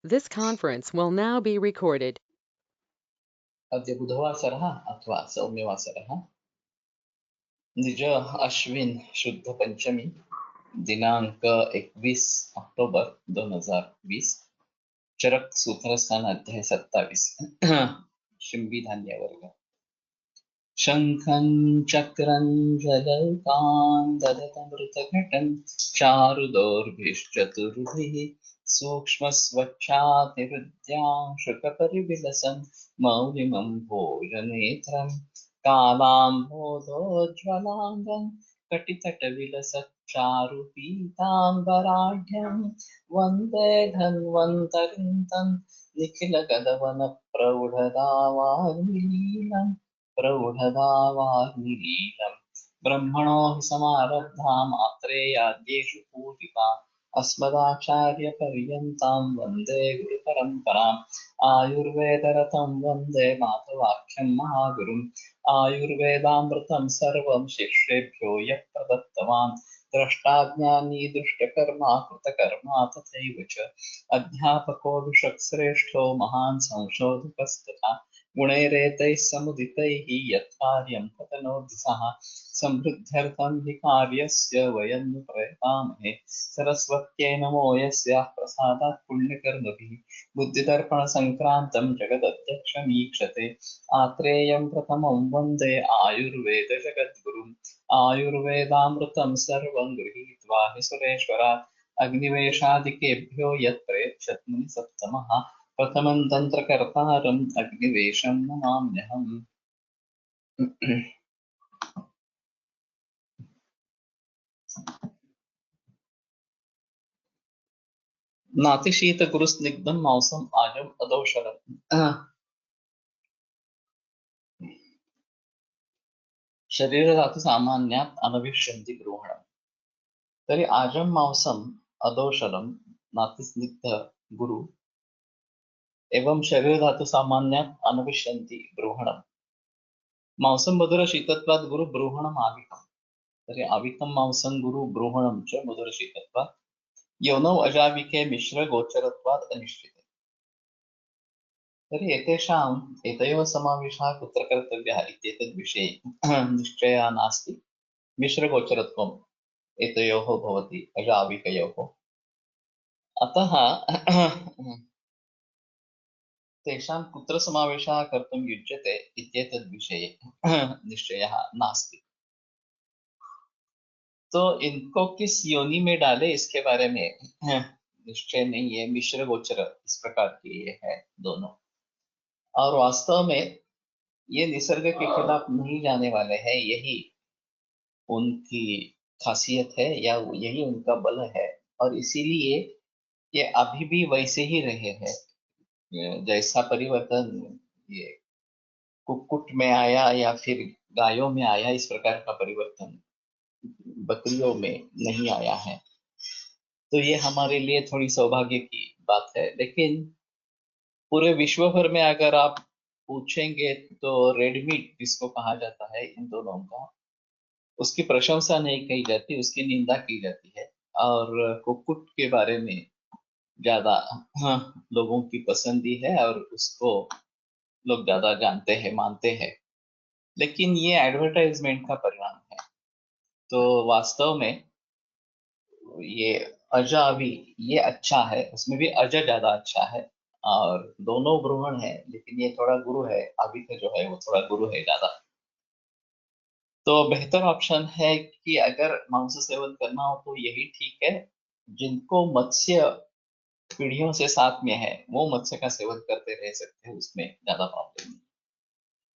This conference will now be recorded. अद्य बुधवासरः अथवा सौम्यवासरः निज अश्विन शुद्ध पंचमी दिनांक 21 अक्टोबर 2020 चरक सूत्रस्थान अध्याय 27 शिंबी धान्य वर्ग शंखं चक्रं जलौकान् ददतमृतघटं चारुदोर्भिश्चतुर्भिः सूक्ष्मस्वच्छातिहृद्यां शुकपरिविलसन् मौलिमं भोजनेत्रं कालाम्भोधोज्ज्वलाङ्गं कटितटविलसच्चारुपीताम्बराढ्यं वन्दे धन्वन्तरिं तं निखिलगदवनप्रौढदावाग्निलीलम् प्रौढदावाग्निलीलम् ब्रह्मणो हि समारब्धाम् आत्रेयाद्येषु पूजिता अस्मदाचार्यपर्यन्तां वन्दे गुरुपरम्पराम् आयुर्वेदरतं वन्दे माधवाख्यं महागुरुम् आयुर्वेदामृतं सर्वं शिष्येभ्यो यः प्रदत्तवान् द्रष्टाज्ञानी दुष्टकर्मा कृतकर्मा तथैव च अध्यापको विषक्श्रेष्ठो महान् संशोधकस्तथा गुणैरेतैः समुदितैः यत्कार्यं ततनोऽधिसः समृद्ध्यर्थं हि कार्यस्य वयं नु प्रयतामहे सरस्वत्यै नमो यस्याः प्रसादात् पुण्यकर्मभिः बुद्धिदर्पणसङ्क्रान्तं जगदध्यक्षमीक्षते आत्रेयं प्रथमं वन्दे आयुर्वेदजगद्गुरुम् आयुर्वेदामृतं सर्वं गृहीत्वा हि सुरेश्वरात् अग्निवेशादिकेभ्यो यत्प्रेक्षत् मुनिसत्तमः प्रथमं तन्त्रकर्तारम् अग्निवेशं नमाम्यहम् नातिशीतगुरुस्निग्धं मांसम् आजम् अदौषधम् शरीरधातु सामान्यात् अनविष्यन्ति गृहणम् तर्हि आजं मांसम् अदौषधं नातिस्निग्ध गुरु एवं शरीरधातु सामान्यात् अनविष्यन्ति गृहणम् मांसं मधुरशीतत्वात् गुरु ब्रूहणम् आविकम् तर्हि आविकं मांसं गुरु ब्रूहणं च मधुरशीतत्वात् यौनौ अजाविके मिश्र गोचरत्वात् अनिश्चिते तर्हि एतयोः समावेशः कुत्र कर्तव्यः इत्येतद् विषये निश्चयः नास्ति मिश्रगोचरत्वम् एतयोः भवति अजाविकयोः अतः तेषां कुत्र समावेशः कर्तुं युज्यते इत्येतद् विषये निश्चयः नास्ति तो इनको किस योनि में डाले इसके बारे में निश्चय नहीं है मिश्र गोचर इस प्रकार के ये है दोनों और वास्तव में ये निसर्ग के खिलाफ नहीं जाने वाले हैं यही उनकी खासियत है या यही उनका बल है और इसीलिए ये अभी भी वैसे ही रहे हैं जैसा परिवर्तन ये कुक्कुट में आया या फिर गायों में आया इस प्रकार का परिवर्तन बकरियों में नहीं आया है तो ये हमारे लिए थोड़ी सौभाग्य की बात है लेकिन पूरे विश्व भर में अगर आप पूछेंगे तो रेडमीट जिसको कहा जाता है इन दोनों का उसकी प्रशंसा नहीं की जाती उसकी निंदा की जाती है और कुक्कुट के बारे में ज्यादा लोगों की पसंदी है और उसको लोग ज्यादा जानते हैं मानते हैं लेकिन ये एडवर्टाइजमेंट का परिणाम है तो वास्तव में ये अजावी ये अच्छा है उसमें भी अज ज्यादा अच्छा है और दोनों ब्रूहण है लेकिन ये थोड़ा गुरु है अभी का जो है वो थोड़ा गुरु है ज्यादा तो बेहतर ऑप्शन है कि अगर मांस सेवन करना हो तो यही ठीक है जिनको मत्स्य पीढ़ियों से साथ में है वो मत्स्य का सेवन करते रह सकते हैं उसमें ज्यादा प्रॉब्लम नहीं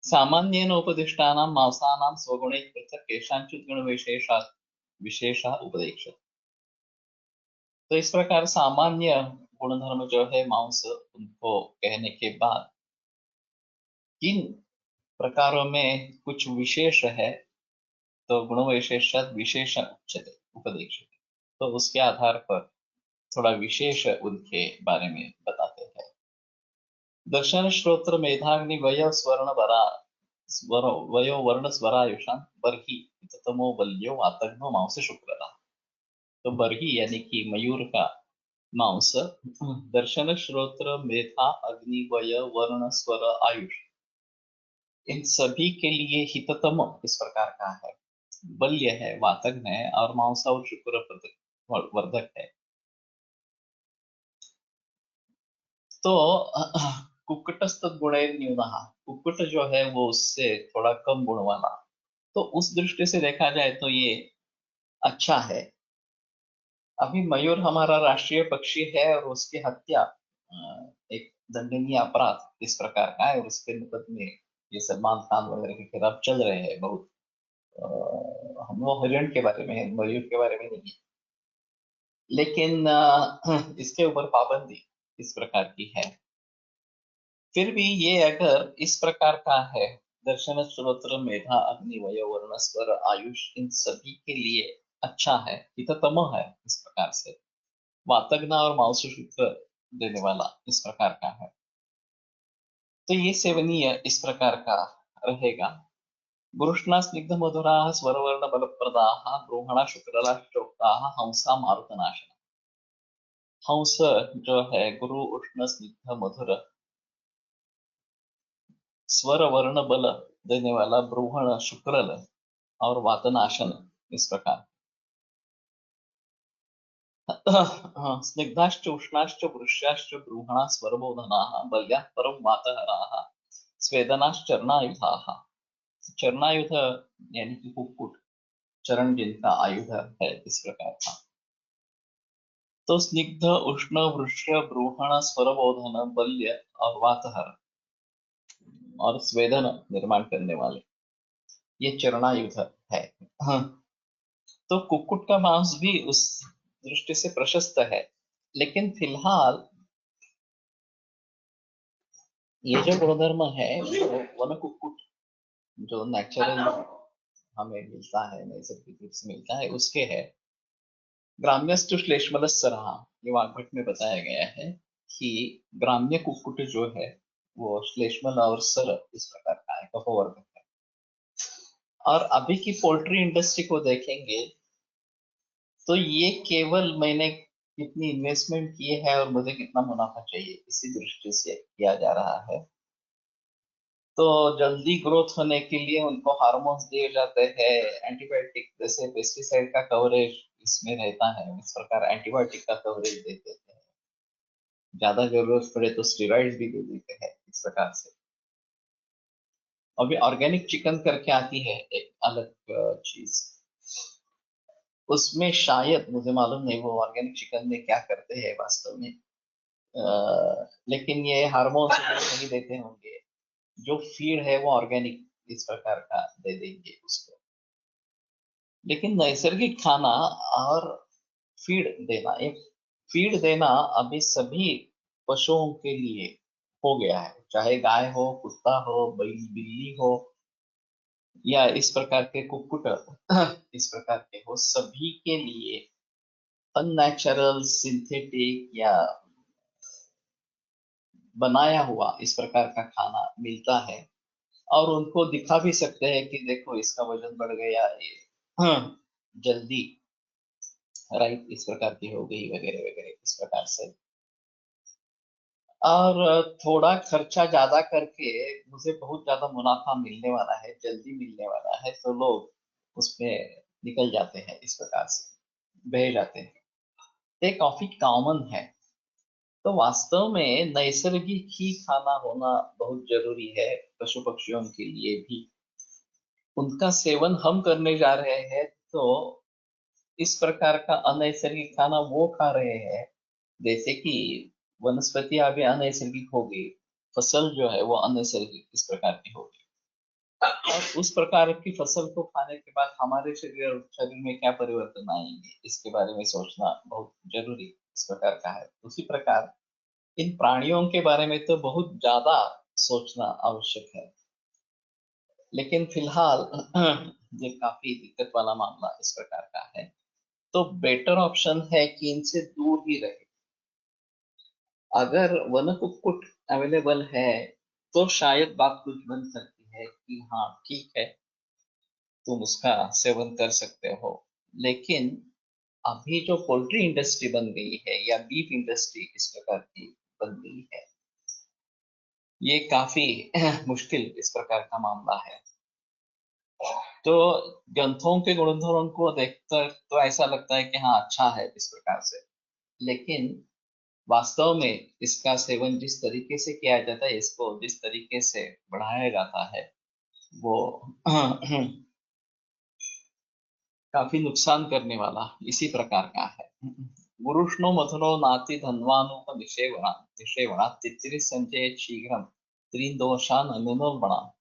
सामान्येन उपदिष्टानां मांसानां स्वगुणैः पृथक् केषाञ्चित् गुणविशेषात् विशेषः उपदेक्ष्यते तो इस प्रकार सामान्य गुणधर्म जो है मांस उनको कहने के बाद किन प्रकारों में कुछ विशेष है तो गुण विशेषात् विशेष उच्यते उपदेक्ष्यते तो उसके आधार पर थोड़ा विशेष उनके बारे में बताते हैं दर्शन श्रोत्र मेधाग्नि वय स्वर्ण वरा स्वर वयो वर्ण स्वरायुषां बर्हि तमो बल्यो वातग्नो मांस शुक्र तो बर्ही यानी कि मयूर का मांस, दर्शन, श्रोत्र, मेधा, अग्नि, वय, वर्ण, स्वर, आयुष, इन सभी के लिए हिततम इस प्रकार का है। बल्य है, वातग्न है और मांस और शुक्र वर्धक है। तो कुक्कुटस्थ गुणैर न्यूनः, कुक्कुट जो है वो उससे थोड़ा कम गुण वाला। तो उस दृष्टि से देखा जाए तो ये अच्छा है। अभी मयूर हमारा राष्ट्रीय पक्षी है और उसकी हत्या एक दंडनीय अपराध इस प्रकार का है और उसके मुकदमे ये सलमान खान वगैरह के खिलाफ चल रहे हैं बहुत। हम वो हिरण के बारे में है, मयूर के बारे में नहीं है। लेकिन इसके ऊपर पाबंदी इस प्रकार की है। फिर भी ये अगर इस प्रकार का है, दर्शन, श्रोत्र, मेधा, अग्नि, वय, वर्ण, स्वर, आयुष, इन सभी के लिए अच्छा है, हिततम है इस प्रकार से। वातग्न और मांस शुक्र देने वाला इस प्रकार का है, तो ये सेवनीय इस प्रकार का रहेगा। गुरुष्णा स्निग्ध मधुरा स्वरवर्ण बलप्रदाः ब्रूहणा शुक्रला चोक्ताः हंसा मारुतनाशना। हंस जो है गुरु उष्ण स्निग्ध मधुर स्वर वर्ण बल देने वाला, ब्रूहण शुक्रल और वातनाशन इस प्रकार। स्निग्धाश्च उष्णाश्च वृष्याश्च ब्रूहणा स्वरबोधनाः बल्याः परं वातहराः स्वेदनाश्चरणायुधाः। चरणायुध यानी कि कुक्कुट, चरण जिनका आयुध है इस प्रकार का। तो स्निग्ध, उष्ण, वृष्य, ब्रूहण, स्वरबोधन, बल्य और वातहर और स्वेदन निर्माण करने वाले, ये चरणायुध है। हाँ, तो कुक्कुट का मांस भी उस दृष्टि से प्रशस्त है। लेकिन फिलहाल ये जो गुणधर्म है वो वन कुक्कुट जो नेचुरल हमें मिलता है, नैसर्गिक रूप से मिलता है, उसके है। ग्राम्यस्तु श्लेष्मलस्सरः, ये वाग्भट में बताया गया है कि ग्राम्य कुक्कुट जो है वो श्लेष्मल और सर इस प्रकार का है, कफवर्धक है। और अभी की पोल्ट्री इंडस्ट्री को देखेंगे तो ये केवल मैंने कितनी इन्वेस्टमेंट की है और मुझे कितना मुनाफा चाहिए इसी दृष्टि से किया जा रहा है। तो जल्दी ग्रोथ होने के लिए उनको हार्मोन्स दिए जाते हैं, एंटीबायोटिक जैसे पेस्टिसाइड का कवरेज इसमें रहता है, इस प्रकार एंटीबायोटिक का कवरेज दे देते हैं। ज्यादा जरूरत पड़े तो स्टेरॉइड्स भी दे देते हैं इस प्रकार से। अभी ऑर्गेनिक चिकन करके आती है एक अलग चीज, उसमें शायद मुझे मालूम नहीं वो ऑर्गेनिक चिकन में क्या करते हैं वास्तव में। लेकिन ये हार्मोन्स नहीं देते होंगे। जो फीड है वो ऑर्गेनिक इस प्रकार का दे देंगे उसको। लेकिन नैसर्गिक खाना और फीड देना, एक फीड देना अभी सभी पशुओं के लिए हो गया है, चाहे गाय हो, कुत्ता हो, बिल्ली हो या इस प्रकार के कुक्कुट इस प्रकार के हो, सभी के लिए अननेचुरल, सिंथेटिक या बनाया हुआ इस प्रकार का खाना मिलता है। और उनको दिखा भी सकते हैं कि देखो इसका वजन बढ़ गया, ये जल्दी राइट इस प्रकार की हो गई वगैरह वगैरह इस प्रकार से। और थोड़ा खर्चा ज्यादा करके मुझे बहुत ज्यादा मुनाफा मिलने वाला है, जल्दी मिलने वाला है, तो लोग उसमें निकल जाते हैं इस प्रकार से, बह जाते हैं। ये काफी कॉमन है। तो वास्तव में नैसर्गिक ही खाना होना बहुत जरूरी है पशु पक्षियों के लिए भी। उनका सेवन हम करने जा रहे हैं तो इस प्रकार का अनैसर्गिक खाना वो खा रहे हैं, जैसे कि वनस्पतियां भी अनैसर्गिक होगी, फसल जो है वो अनैसर्गिक इस प्रकार की होगी। और उस प्रकार की फसल को खाने के बाद हमारे शरीर में क्या परिवर्तन आएंगे इसके बारे में सोचना बहुत जरूरी इस प्रकार का है। उसी प्रकार इन प्राणियों के बारे में तो बहुत ज्यादा सोचना आवश्यक है। लेकिन फिलहाल ये काफी दिक्कत वाला मामला इस प्रकार का है। तो बेटर ऑप्शन है कि इनसे दूर ही रहे। अगर वन कुक्कुट अवेलेबल है तो शायद बात कुछ बन सकती है कि हाँ ठीक है तुम उसका सेवन कर सकते हो। लेकिन अभी जो पोल्ट्री इंडस्ट्री बन गई है या बीफ इंडस्ट्री इस प्रकार की बन गई है, ये काफी मुश्किल इस प्रकार का मामला है। तो ग्रंथों के गुणधर्मों को देखकर तो ऐसा लगता है कि हाँ अच्छा है इस प्रकार से, लेकिन वास्तव में इसका सेवन जिस तरीके से किया जाता है, इसको जिस तरीके से बढ़ाया जाता है, वो काफी नुकसान करने वाला इसी प्रकार का है। गुरुष्णो मथुरो नाति धन्वानुप निषेवणा तित्तिरि संचय शीघ्रम त्रीन दोषान अनुनोबणा।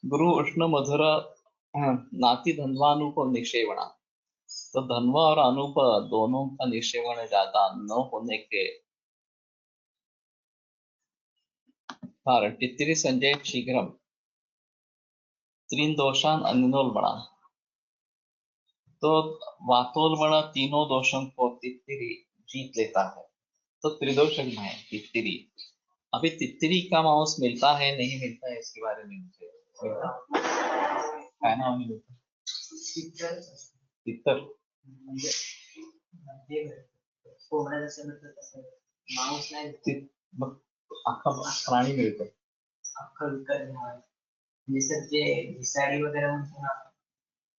गुरु उष्ण मधुर नाति धन्वानुप निषेवणा, तो धन्व और अनूप दोनों का निषेवण ज्यादा न होने के कारण तित्तिरि संजय शीघ्रम तीन दोषान अनुनोबणा, तो वातोलवण तीनों दोषों को तित्तिरी जीत लेता है। तो त्रिदोषक है तित्तिरी। अभी तित्तिरी का मांस मिलता है नहीं मिलता है इसके बारे में मुझे काय नाव मिळतं? तित्तर मांस नाही मग अख्खा प्राणी मिळतो. अख्खं विकत घ्यावं. जसं जे घिसाडी वगैरे म्हणतो ना,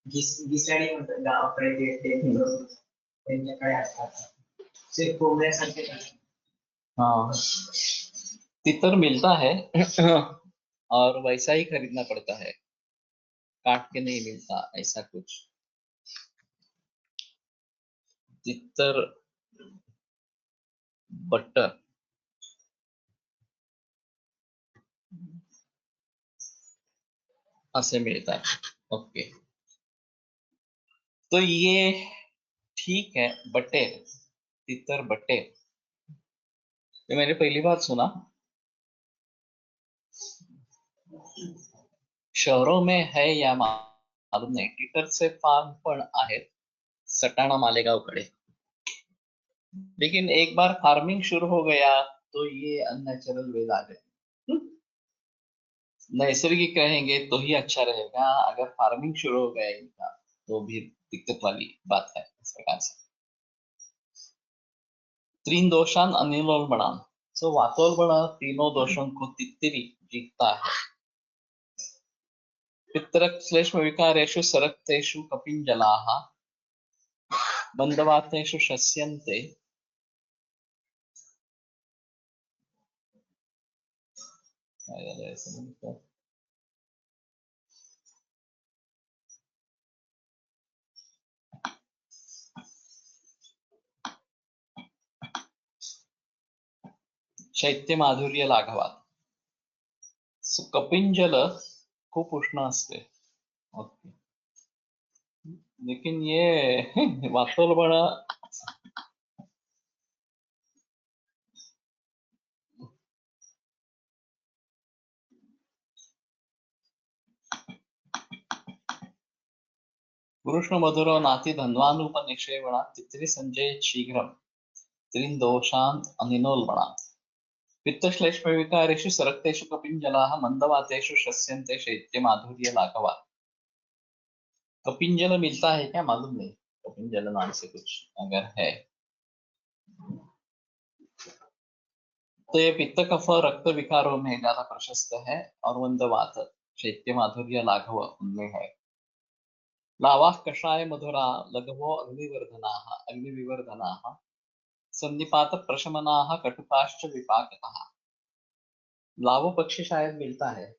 घिसाडी म्हणतात गावाकडे ते त्यांच्याकडे असतात ते कोंबड्यासारखे असतात. हाँ, तितर मिलता है और वैसा ही खरीदना पड़ता है, काट के नहीं मिलता ऐसा कुछ। तितर बटर ऐसे मिलता है। ओके, तो ये ठीक है, बटे तितर बटे, ये मैंने पहली बार सुना। शहरों में है या मालूम नहीं, तितरचे फार्म पण आहेत सटाणा मालेगावकडे, लेकिन एक बार फार्मिंग शुरू हो गया तो ये अननेचुरल वे आ गए। नैसर्गिक रहेंगे तो ही अच्छा रहेगा, अगर फार्मिंग शुरू हो गया इनका तो भी दिक्कत वाली बात है इस प्रकार से। तीन दोषान अनिलोलबणान, सो वातोलबण तीनों दोषों को तित्तिरी जीतता है। पितरक श्लेष्म विकारेषु सरक्तेषु कपिंजलाः मंदवातेषु शस्यन्ते। शैत्य माधुर्य लाघवात, कपिंजल खूप उष्ण असते। ओके, लेकिन ये वातोलबण पुरुष मधुरो नाति धन्वानुपनिषेवणा तित्रि संजय शीघ्रम त्रीन दोषान अनिनोल्बणा। पित्तश्लेष्म विकारेषु सरक्तेषु कपिंजलाः मंदवातेषु शस्यन्ते शैत्य माधुर्य लाघवा। कपिंजल मिलता है क्या मालूम नहीं, कपिंजल नाम से कुछ अगर है तो ये पित्त कफ रक्त विकारों में ज्यादा प्रशस्त है, और मंदवात शैत्य माधुर्य लाघव उनमें है। लावाः कषाय मधुरा लघवो अग्निविवर्धनाः संधिपात प्रशमनाः कटुकाश्च विपाकतः। लावो पक्षी शायद मिलता है।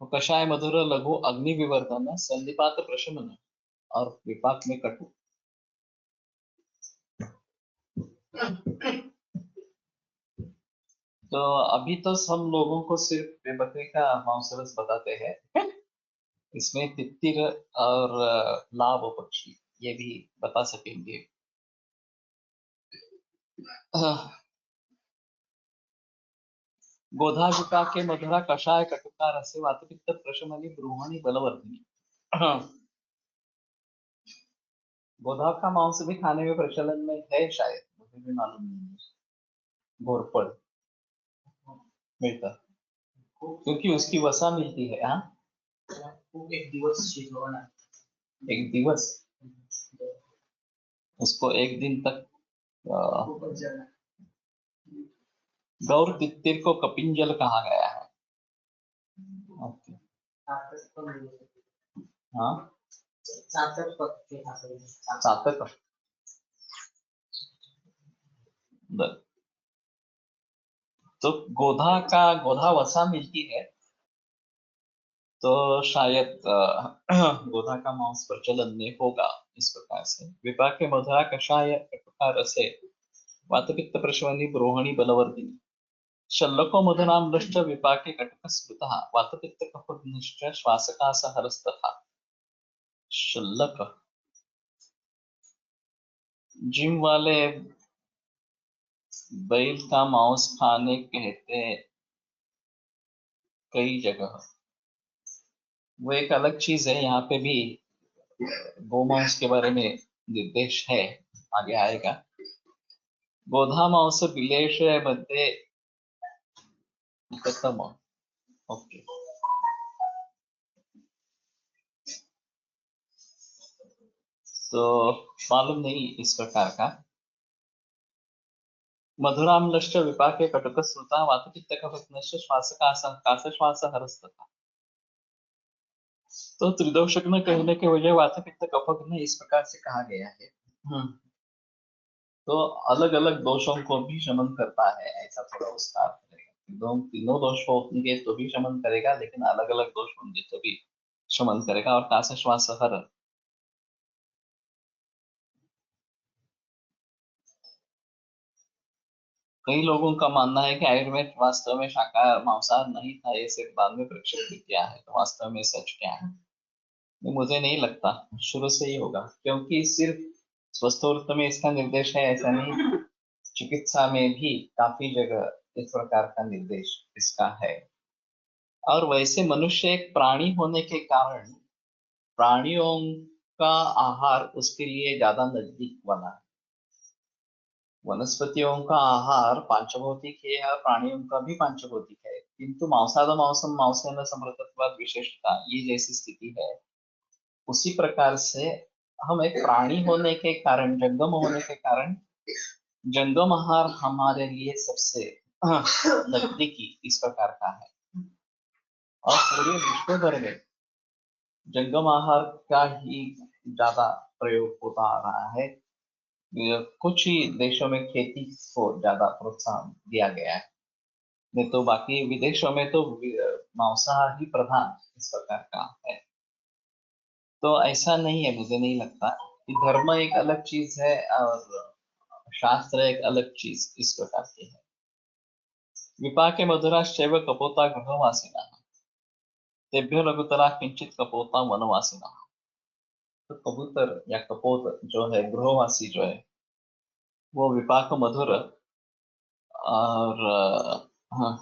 तो कषाय मधुर लघु अग्नि विवर्धन संधिपात प्रशमन और विपाक में कटु। तो अभी तो हम लोगों को सिर्फ बकरे का मांस बताते हैं, इसमें तित्तिर और लाव पक्षी ये भी बता सकेंगे। गोधाजुका के मधुरा कषाय कटुका रसे वातपित्त प्रशमनी ब्रूहणी बलवर्धनी। गोधा का मांस भी खाने में प्रचलन में है शायद, मुझे भी मालूम नहीं है। घोरपड़ मिलता क्योंकि उसकी वसा मिलती है। हाँ, त्याला खूप एक दिवस शिजवावं लागतं. एक दिवस, उसको एक दिन तक खूपच जण गौर तित्तिर को कपिंजल कहा गया है। ओके, चातक पण मिळू शकते. हाँ, चातक पत्ते असं चातक बर। तो गोधा वसा मिलती है, तो शायद गोधा का मांस प्रचलन में होगा इस प्रकार से। विपाक मधुरा कषाय कटुका रसे वातपित्त प्रशमनी ब्रोहणी बलवर्धिनी शल्लको मधुनाम्लश्च विपाके कटक स्मृतः वातपित्त कफघ्नश्च श्वासकासहरस्तथा। शल्लक जिम वाले बैल का मांस खाने कहते कई जगह, वो एक अलग चीज है। यहाँ पे भी गोमांस के बारे में निर्देश है, आगे आएगा। गोधा मांस बिलेश मध्ये निकटतम। ओके, तो मालूम नहीं इस प्रकार का। मधुराम्लश्च विपाके कटुक श्रुता वातपित्त कफघ्नश्च श्वास हरस्तथा। तो त्रिदोषज्ञ कहने के वजह वातपित्त कफघ्न इस प्रकार से कहा गया है। तो अलग अलग दोषों को भी शमन करता है, ऐसा थोड़ा उसका अर्थ करेगा। तीनों दोष होंगे तो भी शमन करेगा, लेकिन अलग अलग दोष होंगे तो भी शमन करेगा। और कास श्वास हर, कई लोगों का मानना है कि आयुर्वेद वास्तव में शाकाहार मांसाहार नहीं था, ये सिर्फ बाद में प्रक्षेपित किया है। तो वास्तव में सच क्या है? मुझे नहीं लगता, शुरू से ही होगा, क्योंकि सिर्फ स्वस्थ में इसका निर्देश है ऐसा नहीं, चिकित्सा में भी काफी जगह इस प्रकार का निर्देश इसका है। और वैसे मनुष्य एक प्राणी होने के कारण प्राणियों का आहार उसके लिए ज्यादा नजदीक बना है। वनस्पतियों का आहार पांचभौतिक है और प्राणियों का भी पांचभौतिक है, किंतु मांसाद मांसम मांसेन समृद्धत्वात् विशेषता, ये जैसी स्थिति है उसी प्रकार से हम एक प्राणी होने के कारण, जंगम होने के कारण जंगम आहार हमारे लिए सबसे नजदीकी इस प्रकार का है। और पूरे विश्व भर में जंगम आहार का ही ज्यादा प्रयोग होता आ रहा है। कुछ ही देशों में खेती को ज्यादा प्रोत्साहन दिया गया है, नहीं तो बाकी विदेशों में तो मांसाहार ही प्रधान इस प्रकार का है। तो ऐसा नहीं है, मुझे नहीं लगता कि धर्म एक अलग चीज है और शास्त्र एक अलग चीज इस प्रकार की है। विपाके मधुराश्चैव कपोता गृहवासिनः तेभ्यो लघुतरा किंचित कपोता वनवासिनः। तो कबूतर या कपोत जो है, गृहवासी जो है, वो विपाक मधुर और हाँ,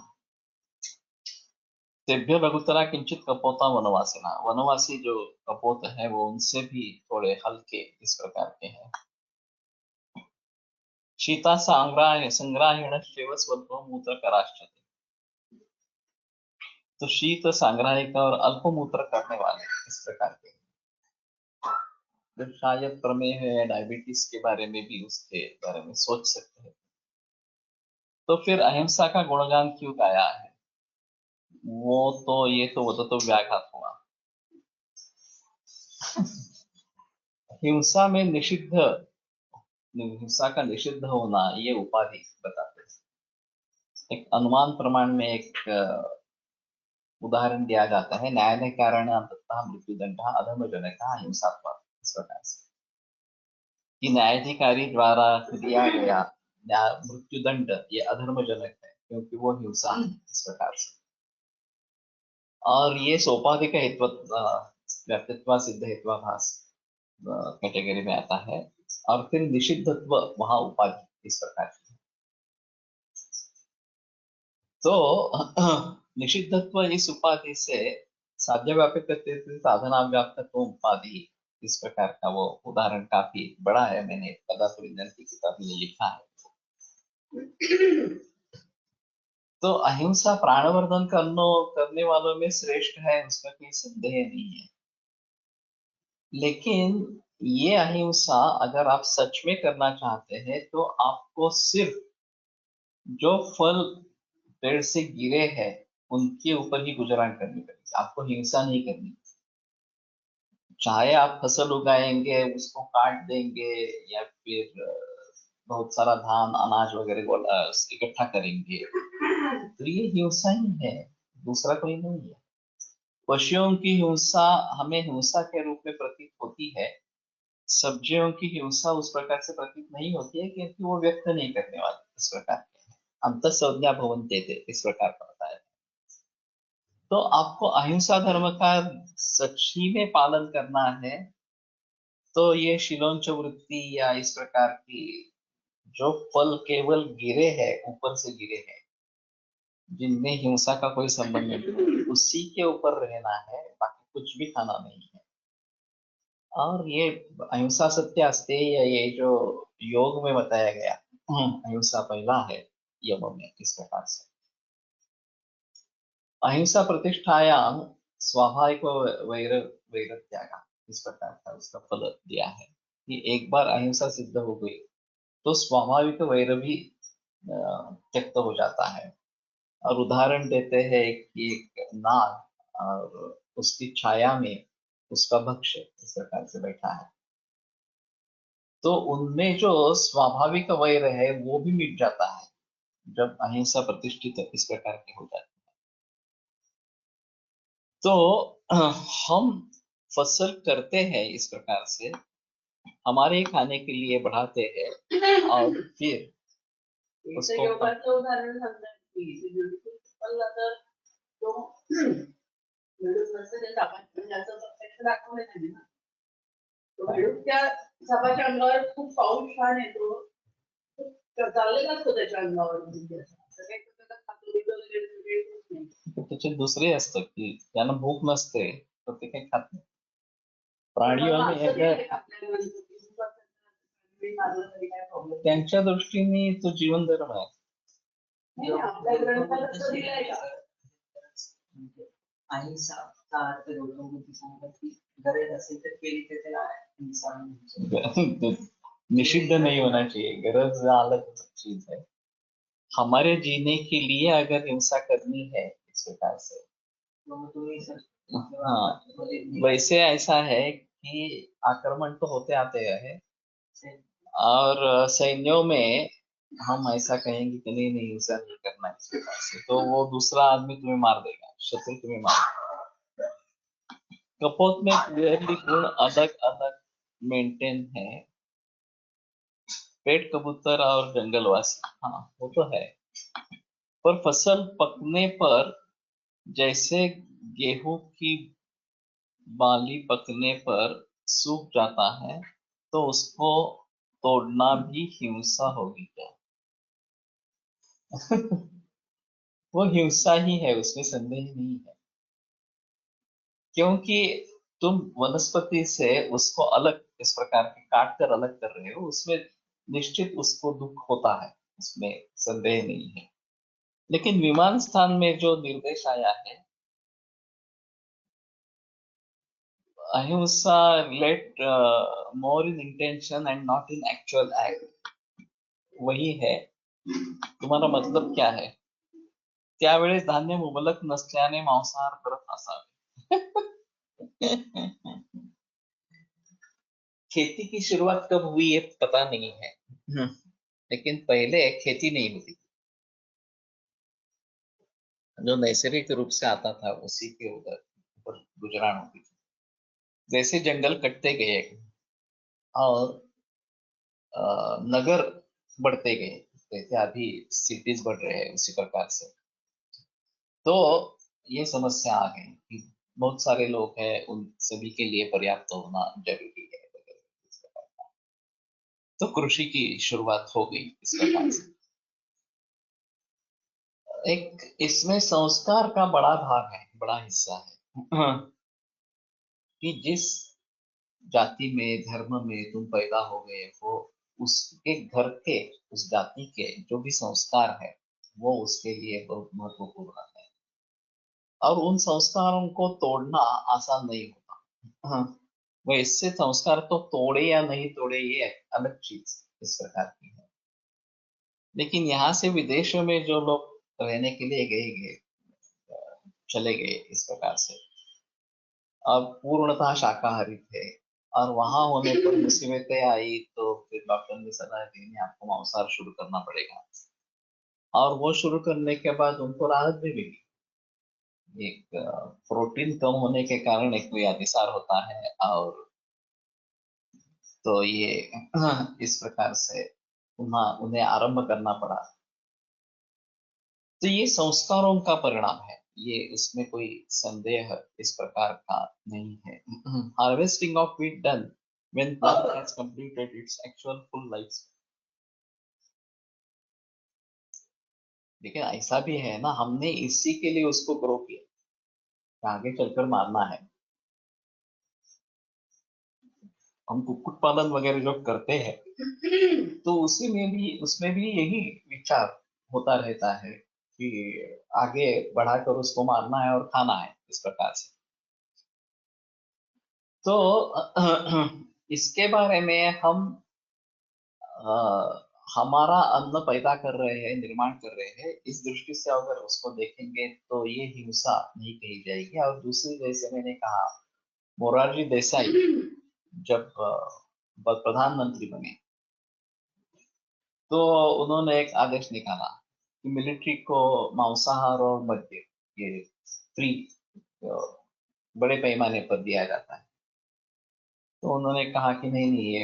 तेभ्यो लघुतरा किंचित कपोता वनवासिना, वनवासी जो कपोत है वो उनसे भी थोड़े हल्के इस प्रकार के हैं। शीता संग्राहिण शिव स्वल्पमूत्र कराश्चते, तो शीत सांग्राहिक और अल्पमूत्र करने वाले इस प्रकार के। तो शायद प्रमेह या डायबिटीज के बारे में भी उसके बारे में सोच सकते हैं। तो फिर अहिंसा का गुणगान क्यों गाया है? वो तो व्याघात हुआ। हिंसा में हिंसा का निषिद्ध होना ये उपाधि बताते हैं। एक अनुमान प्रमाण में एक उदाहरण दिया जाता है, न्यायालय कारण दत्ता मृत्युदंड अधर्मजनक हिंसात्मक, इस प्रकार से कि न्यायाधिकारी द्वारा दिया गया मृत्युदंड ये अधर्मजनक है क्योंकि वो हिंसा है, इस प्रकार से। और ये सोपाधिक व्यक्तित्व सिद्ध हेत्वाभास कैटेगरी में आता है। और फिर निषिद्धत्व वहां उपाधि इस प्रकार की। तो निषिद्धत्व इस उपाधि से साध्य व्यापक साधना व्यापकत्व उपाधि, इस प्रकार का वो उदाहरण काफी बड़ा है, मैंने पदार्थ विज्ञान की किताब में लिखा है। तो अहिंसा प्राणवर्धन करने वालों में श्रेष्ठ है, उसका कोई संदेह नहीं है। लेकिन ये अहिंसा अगर आप सच में करना चाहते हैं तो आपको सिर्फ जो फल पेड़ से गिरे हैं उनके ऊपर ही गुजरान करनी पड़ेगी, आपको हिंसा नहीं करनी। चाहे आप फसल उगाएंगे, उसको काट देंगे, या फिर बहुत सारा धान अनाज वगैरह को इकट्ठा करेंगे, तो ये हिंसा ही है, दूसरा कोई नहीं है। पशुओं की हिंसा हमें हिंसा के रूप में प्रतीत होती है, सब्जियों की हिंसा उस प्रकार से प्रतीत नहीं होती है, क्योंकि वो व्यक्त नहीं करने वाले इस प्रकार के हैं। अंतःसंज्ञा भवन्ते थे, इस प्रकार का होता है। तो आपको अहिंसा धर्म का सच ही में पालन करना है, तो ये शिलोंच वृत्ति या इस प्रकार की जो फल केवल गिरे हैं, ऊपर से गिरे हैं, जिनमें हिंसा का कोई संबंध नहीं, उसी के ऊपर रहना है, बाकी कुछ भी खाना नहीं है। और ये अहिंसा सत्य अस्ते, ये जो योग में बताया गया, अहिंसा पहला है यम में, इस प्रकार से अहिंसा प्रतिष्ठायाम स्वाभाविक वैर त्याग, इस प्रकार का उसका फल दिया है कि एक बार अहिंसा सिद्ध हो गई तो स्वाभाविक वैर भी त्यक्त हो जाता है। और उदाहरण देते हैं कि एक नाग और उसकी छाया में उसका भक्ष्य इस प्रकार से बैठा है, तो उनमें जो स्वाभाविक वैर है वो भी मिट जाता है जब अहिंसा प्रतिष्ठित इस प्रकार के हो जाती है। तो हम फसल करते हैं इस प्रकार से, हमारे खाने के लिए बढ़ाते हैं, और फिर उसको योगाचं उदाहरण सांगतात की ब्युटिफुल तर तो व्हिडिओ सापाच्या ज्याचं प्रत्यक्ष दाखवलं नाही ना, तो व्हिडिओ त्या सापाच्या अंगावर खूप पाऊस छान येतो, चाललेला असतो त्याच्या अंगावर, म्हणजे असं काही त्याला खातोडीचं वगैरे वगैरे होत नाही. त्याचे दुसरे असतं की त्यांना भूक नसते तर ते काही खात नाही. प्राणीवाले त्यांच्या दृष्टीने तो जीवन धर्म आहे. आपल्या ग्रंथात असं दिलंय का? अहिंसा का अर्थ गौतम सांगतात की गरज असेल तर केली तर त्याला हिंसा नाही. निषिद्ध नहीं होना चाहिए, गरज अलग चीज है। हमारे जीने के लिए अगर हिंसा करनी है इस प्रकार से, हाँ, वैसे ऐसा है कि आक्रमण तो होते आते हैं, और सैन्यों में हम ऐसा कहेंगे कि नहीं नहीं हिंसा नहीं करना इस प्रकार से, तो वो दूसरा आदमी तुम्हें मार देगा, शत्रु तुम्हें मार देगा। कपोत में क्लियरली गुण अलग अलग मेंटेन है, पेट कबूतर और जंगलवासी, हाँ वो तो है। पर फसल पकने पर, जैसे गेहूं की बाली पकने पर सूख जाता है, तो उसको तोड़ना भी हिंसा होगी क्या? वो हिंसा ही है, उसमें संदेह नहीं है, क्योंकि तुम वनस्पति से उसको अलग इस प्रकार के काट कर अलग कर रहे हो, उसमें निश्चित उसको दुख होता है, उसमें संदेह नहीं है। लेकिन विमान स्थान में जो निर्देश आया है, अहिंसा relate more in intention and not in actual act, वही है। तुम्हारा मतलब क्या है? त्यावेळेस धान्य मुबलक नसल्याने मांसाहार करत असावे। खेती की शुरुआत कब हुई है पता नहीं है, लेकिन पहले खेती नहीं होती, जो नैसर्गिक रूप से आता था उसी के ऊपर गुजरान होती थी। जैसे जंगल कटते गए और नगर बढ़ते गए, जैसे अभी सिटीज बढ़ रहे हैं उसी प्रकार से, तो ये समस्या आ गई कि बहुत सारे लोग हैं, उन सभी के लिए पर्याप्त होना जरूरी है, तो कृषि की शुरुआत हो गई इस प्रकार से। एक इसमें संस्कार का बड़ा भाग है, बड़ा हिस्सा है, कि जिस जाति में धर्म में तुम पैदा हो गए हो, उसके घर के, उस जाति के जो भी संस्कार है वो उसके लिए बहुत महत्वपूर्ण है। और उन संस्कारों को तोड़ना आसान नहीं होता। हाँ, वो इससे संस्कार तो तोड़े या नहीं तोड़े ये अलग चीज इस प्रकार की है। लेकिन यहाँ से विदेशों में जो लोग रहने के लिए गए चले गए इस प्रकार से, अब पूर्णतः शाकाहारी थे, और वहां होने पर मुसीबतें आई तो फिर डॉक्टर ने सलाह दी नहीं, आपको मांसाहार शुरू करना पड़ेगा। और वो शुरू करने के बाद उनको राहत भी मिली। एक प्रोटीन कम होने के कारण एक कोई अतिसार होता है, और तो ये इस प्रकार से उन्हें आरंभ करना पड़ा। तो ये संस्कारों का परिणाम है, ये इसमें कोई संदेह इस प्रकार का नहीं है। Harvesting of wheat done when plant has completed its actual full life। लेकिन ऐसा भी है ना, हमने इसी के लिए उसको ग्रो किया कि आगे चलकर मारना है। हम कुक्कुट पालन वगैरह जो करते हैं तो उसमें भी यही विचार होता रहता है कि आगे बढ़ाकर उसको मारना है और खाना है इस प्रकार से। तो इसके बारे में हम हमारा अन्न पैदा कर रहे हैं, निर्माण कर रहे हैं, इस दृष्टि से अगर उसको देखेंगे तो ये हिंसा नहीं कही जाएगी। और दूसरी, जैसे मैंने कहा, मोरारजी देसाई जब प्रधानमंत्री बने तो उन्होंने एक आदेश निकाला कि मिलिट्री को मांसाहार और मद्य ये फ्री बड़े पैमाने पर दिया जाता है। तो उन्होंने कहा कि नहीं नहीं, ये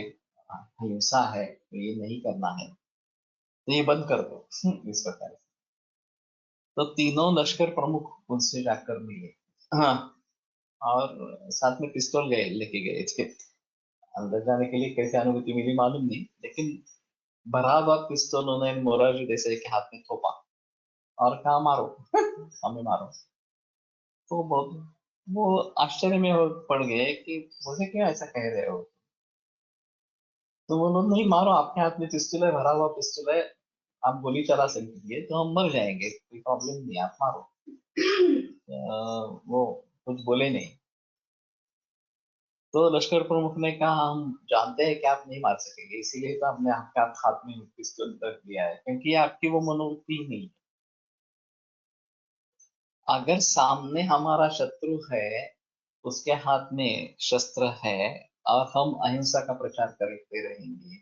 हिंसा है, तो ये नहीं करना है, तो ये बंद कर दो। इस प्रकार से तो तीनों लश्कर प्रमुख उनसे जाकर मिले। हाँ, और साथ में पिस्तौल गए लेके गए थे। अंदर जाने के लिए कैसे अनुमति मिली मालूम नहीं, लेकिन भरा हुआ पिस्तौल उन्होंने मोरारजी देसाई के हाथ में थोपा और कहा मारो, हमें मारो। तो वो आश्चर्य में पड़ गए कि मुझे क्यों ऐसा कह रहे हो। तो वो लोग, नहीं मारो, आपके हाथ में पिस्तौल है, भरा हुआ पिस्तौल है, आप गोली चला सकेंगे तो हम मर जाएंगे, कोई प्रॉब्लम नहीं, आप मारो। वो कुछ बोले नहीं। तो लश्कर प्रमुख ने कहा, हम जानते हैं कि आप नहीं मार सकेंगे, इसीलिए तो हमने आपके हाथ में पिस्तौल रख दिया है, क्योंकि ये आपकी वो मनोवृत्ति ही नहीं है। अगर सामने हमारा शत्रु है, उसके हाथ में शस्त्र है, और हम अहिंसा का प्रचार करते रहेंगे,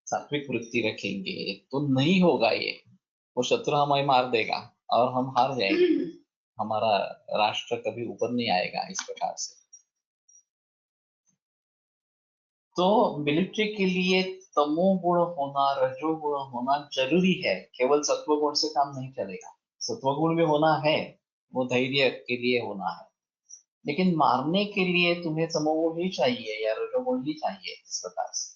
सात्विक वृत्ति रखेंगे, तो नहीं होगा ये। वो शत्रु हमें मार देगा और हम हार जाएंगे, हमारा राष्ट्र कभी ऊपर नहीं आएगा इस प्रकार से। तो मिलिट्री के लिए तमोगुण होना, रजोगुण होना जरूरी है, केवल सत्वगुण से काम नहीं चलेगा। सत्वगुण भी होना है, वो धैर्य के लिए होना है, लेकिन मारने के लिए तुम्हें तमोगुण ही चाहिए या रजोगुण ही चाहिए इस प्रकार से।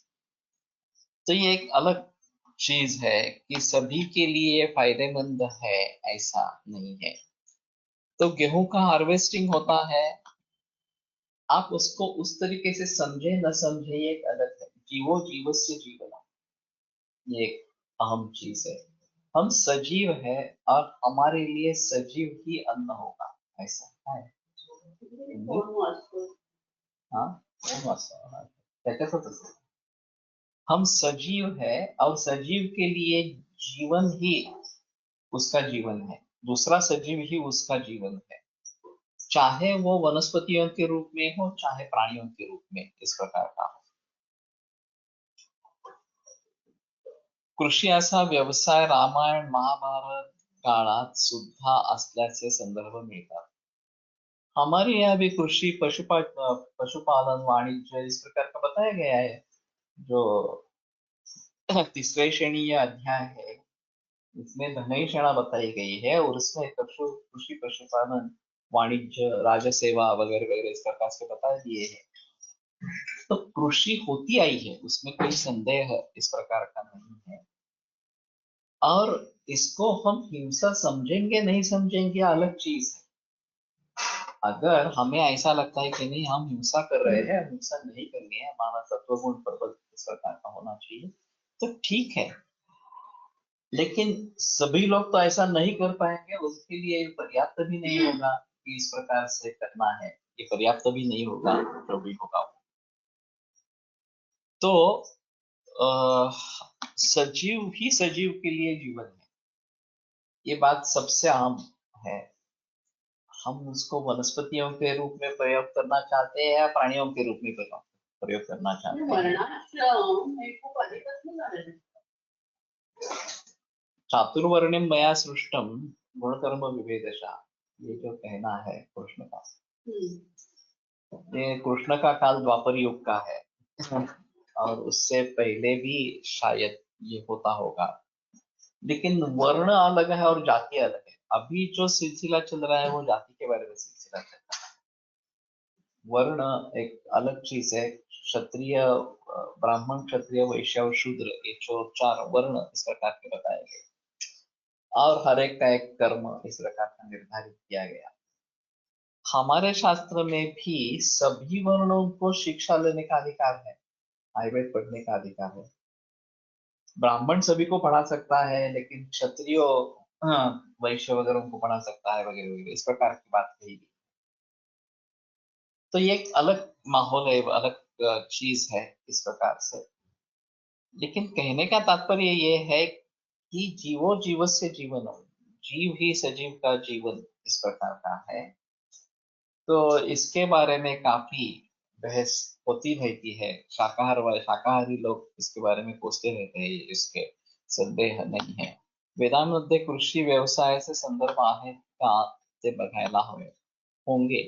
तो ये एक अलग चीज है कि सभी के लिए फायदेमंद है, ऐसा नहीं है। तो गेहूं का हार्वेस्टिंग होता है, आप उसको उस तरीके से समझे न समझे ये एक अलग है। जीवो जीवस्य जीवना, ये एक अहम चीज है। हम सजीव है और हमारे लिए सजीव ही अन्न होगा, ऐसा है। कोण वाचतो? हाँ, त्याच्यातच असेल। हम सजीव है और सजीव के लिए जीवन ही उसका जीवन है, दूसरा सजीव ही उसका जीवन है, चाहे वो वनस्पतियों के रूप में हो चाहे प्राणियों के रूप में इस प्रकार का हो। कृषी असा व्यवसाय रामायण महाभारत काळात सुद्धा असल्याचे संदर्भ मिळतात। हमारे यहाँ भी कृषि पशुपालन वाणिज्य इस प्रकार का बताया गया है। जो तीसरे श्रेणी या अध्याय है, इसमें धनयक्षणा बताई गई है, और उसमें कृषि पशुपालन वाणिज्य राजसेवा वगैरह वगैरह इस प्रकार से बता दिए हैं। तो कृषि होती आई है, उसमें कोई संदेह इस प्रकार का नहीं है। और इसको हम हिंसा समझेंगे नहीं समझेंगे अलग चीज है। अगर हमें ऐसा लगता है कि नहीं हम हिंसा कर रहे हैं, हिंसा नहीं करनी है, हमारा सत्वगुण प्रबल इस प्रकार का होना चाहिए, तो ठीक है। लेकिन सभी लोग तो ऐसा नहीं कर पाएंगे, उसके लिए पर्याप्त भी नहीं होगा कि इस प्रकार से करना है, ये पर्याप्त भी नहीं होगा जो भी होगा। तो अ, सजीव ही सजीव के लिए जीवन है, ये बात सबसे आम है। हम उसको वनस्पतियों के रूप में प्रयोग करना चाहते हैं या प्राणियों के रूप में प्रयोग करना चाहते हैं। वर्णाश्रम हे खूप आधीपासून झालेलं आहे. चातुर्वर्ण्यम मया सृष्टम गुणकर्म विभेदशः, ये जो कहना है कृष्ण का, ये कृष्ण का काल द्वापर युग का है और उससे पहले भी शायद ये होता होगा, लेकिन वर्ण अलग है और जाति अलग है। अभी जो सिलसिला चल रहा है वो जाति के बारे में सिलसिला चल रहा है। वर्ण एक अलग चीज है। क्षत्रिय, ब्राह्मण, क्षत्रिय, वैश्य और शूद्र, ये जो 4 वर्ण इस प्रकार के बताए गए और हर एक का एक कर्म इस प्रकार का निर्धारित किया गया। हमारे शास्त्र में भी सभी वर्णों को शिक्षा लेने का अधिकार है, आयुर्वेद पढ़ने का अधिकार है। ब्राह्मण सभी को पढ़ा सकता है, लेकिन क्षत्रियो, वैश्य वगैरह को पढ़ा सकता है वगैरह वगैरह, इस प्रकार की बात कही गई। तो ये एक अलग माहौल है, अलग चीज है इस प्रकार से। लेकिन कहने का तात्पर्य ये है कि जीवो जीवस्य जीवनम, जीव ही सजीव का जीवन इस प्रकार का है। तो इसके बारे में काफी बहस होती रहती है। शाकाहारी लोग इसके बारे में पूछते रहते हैं, इसके संदेह नहीं है। वेदांमध्ये कृषी व्यवसायाचे संदर्भ आहेत का ते बघायला होंगे।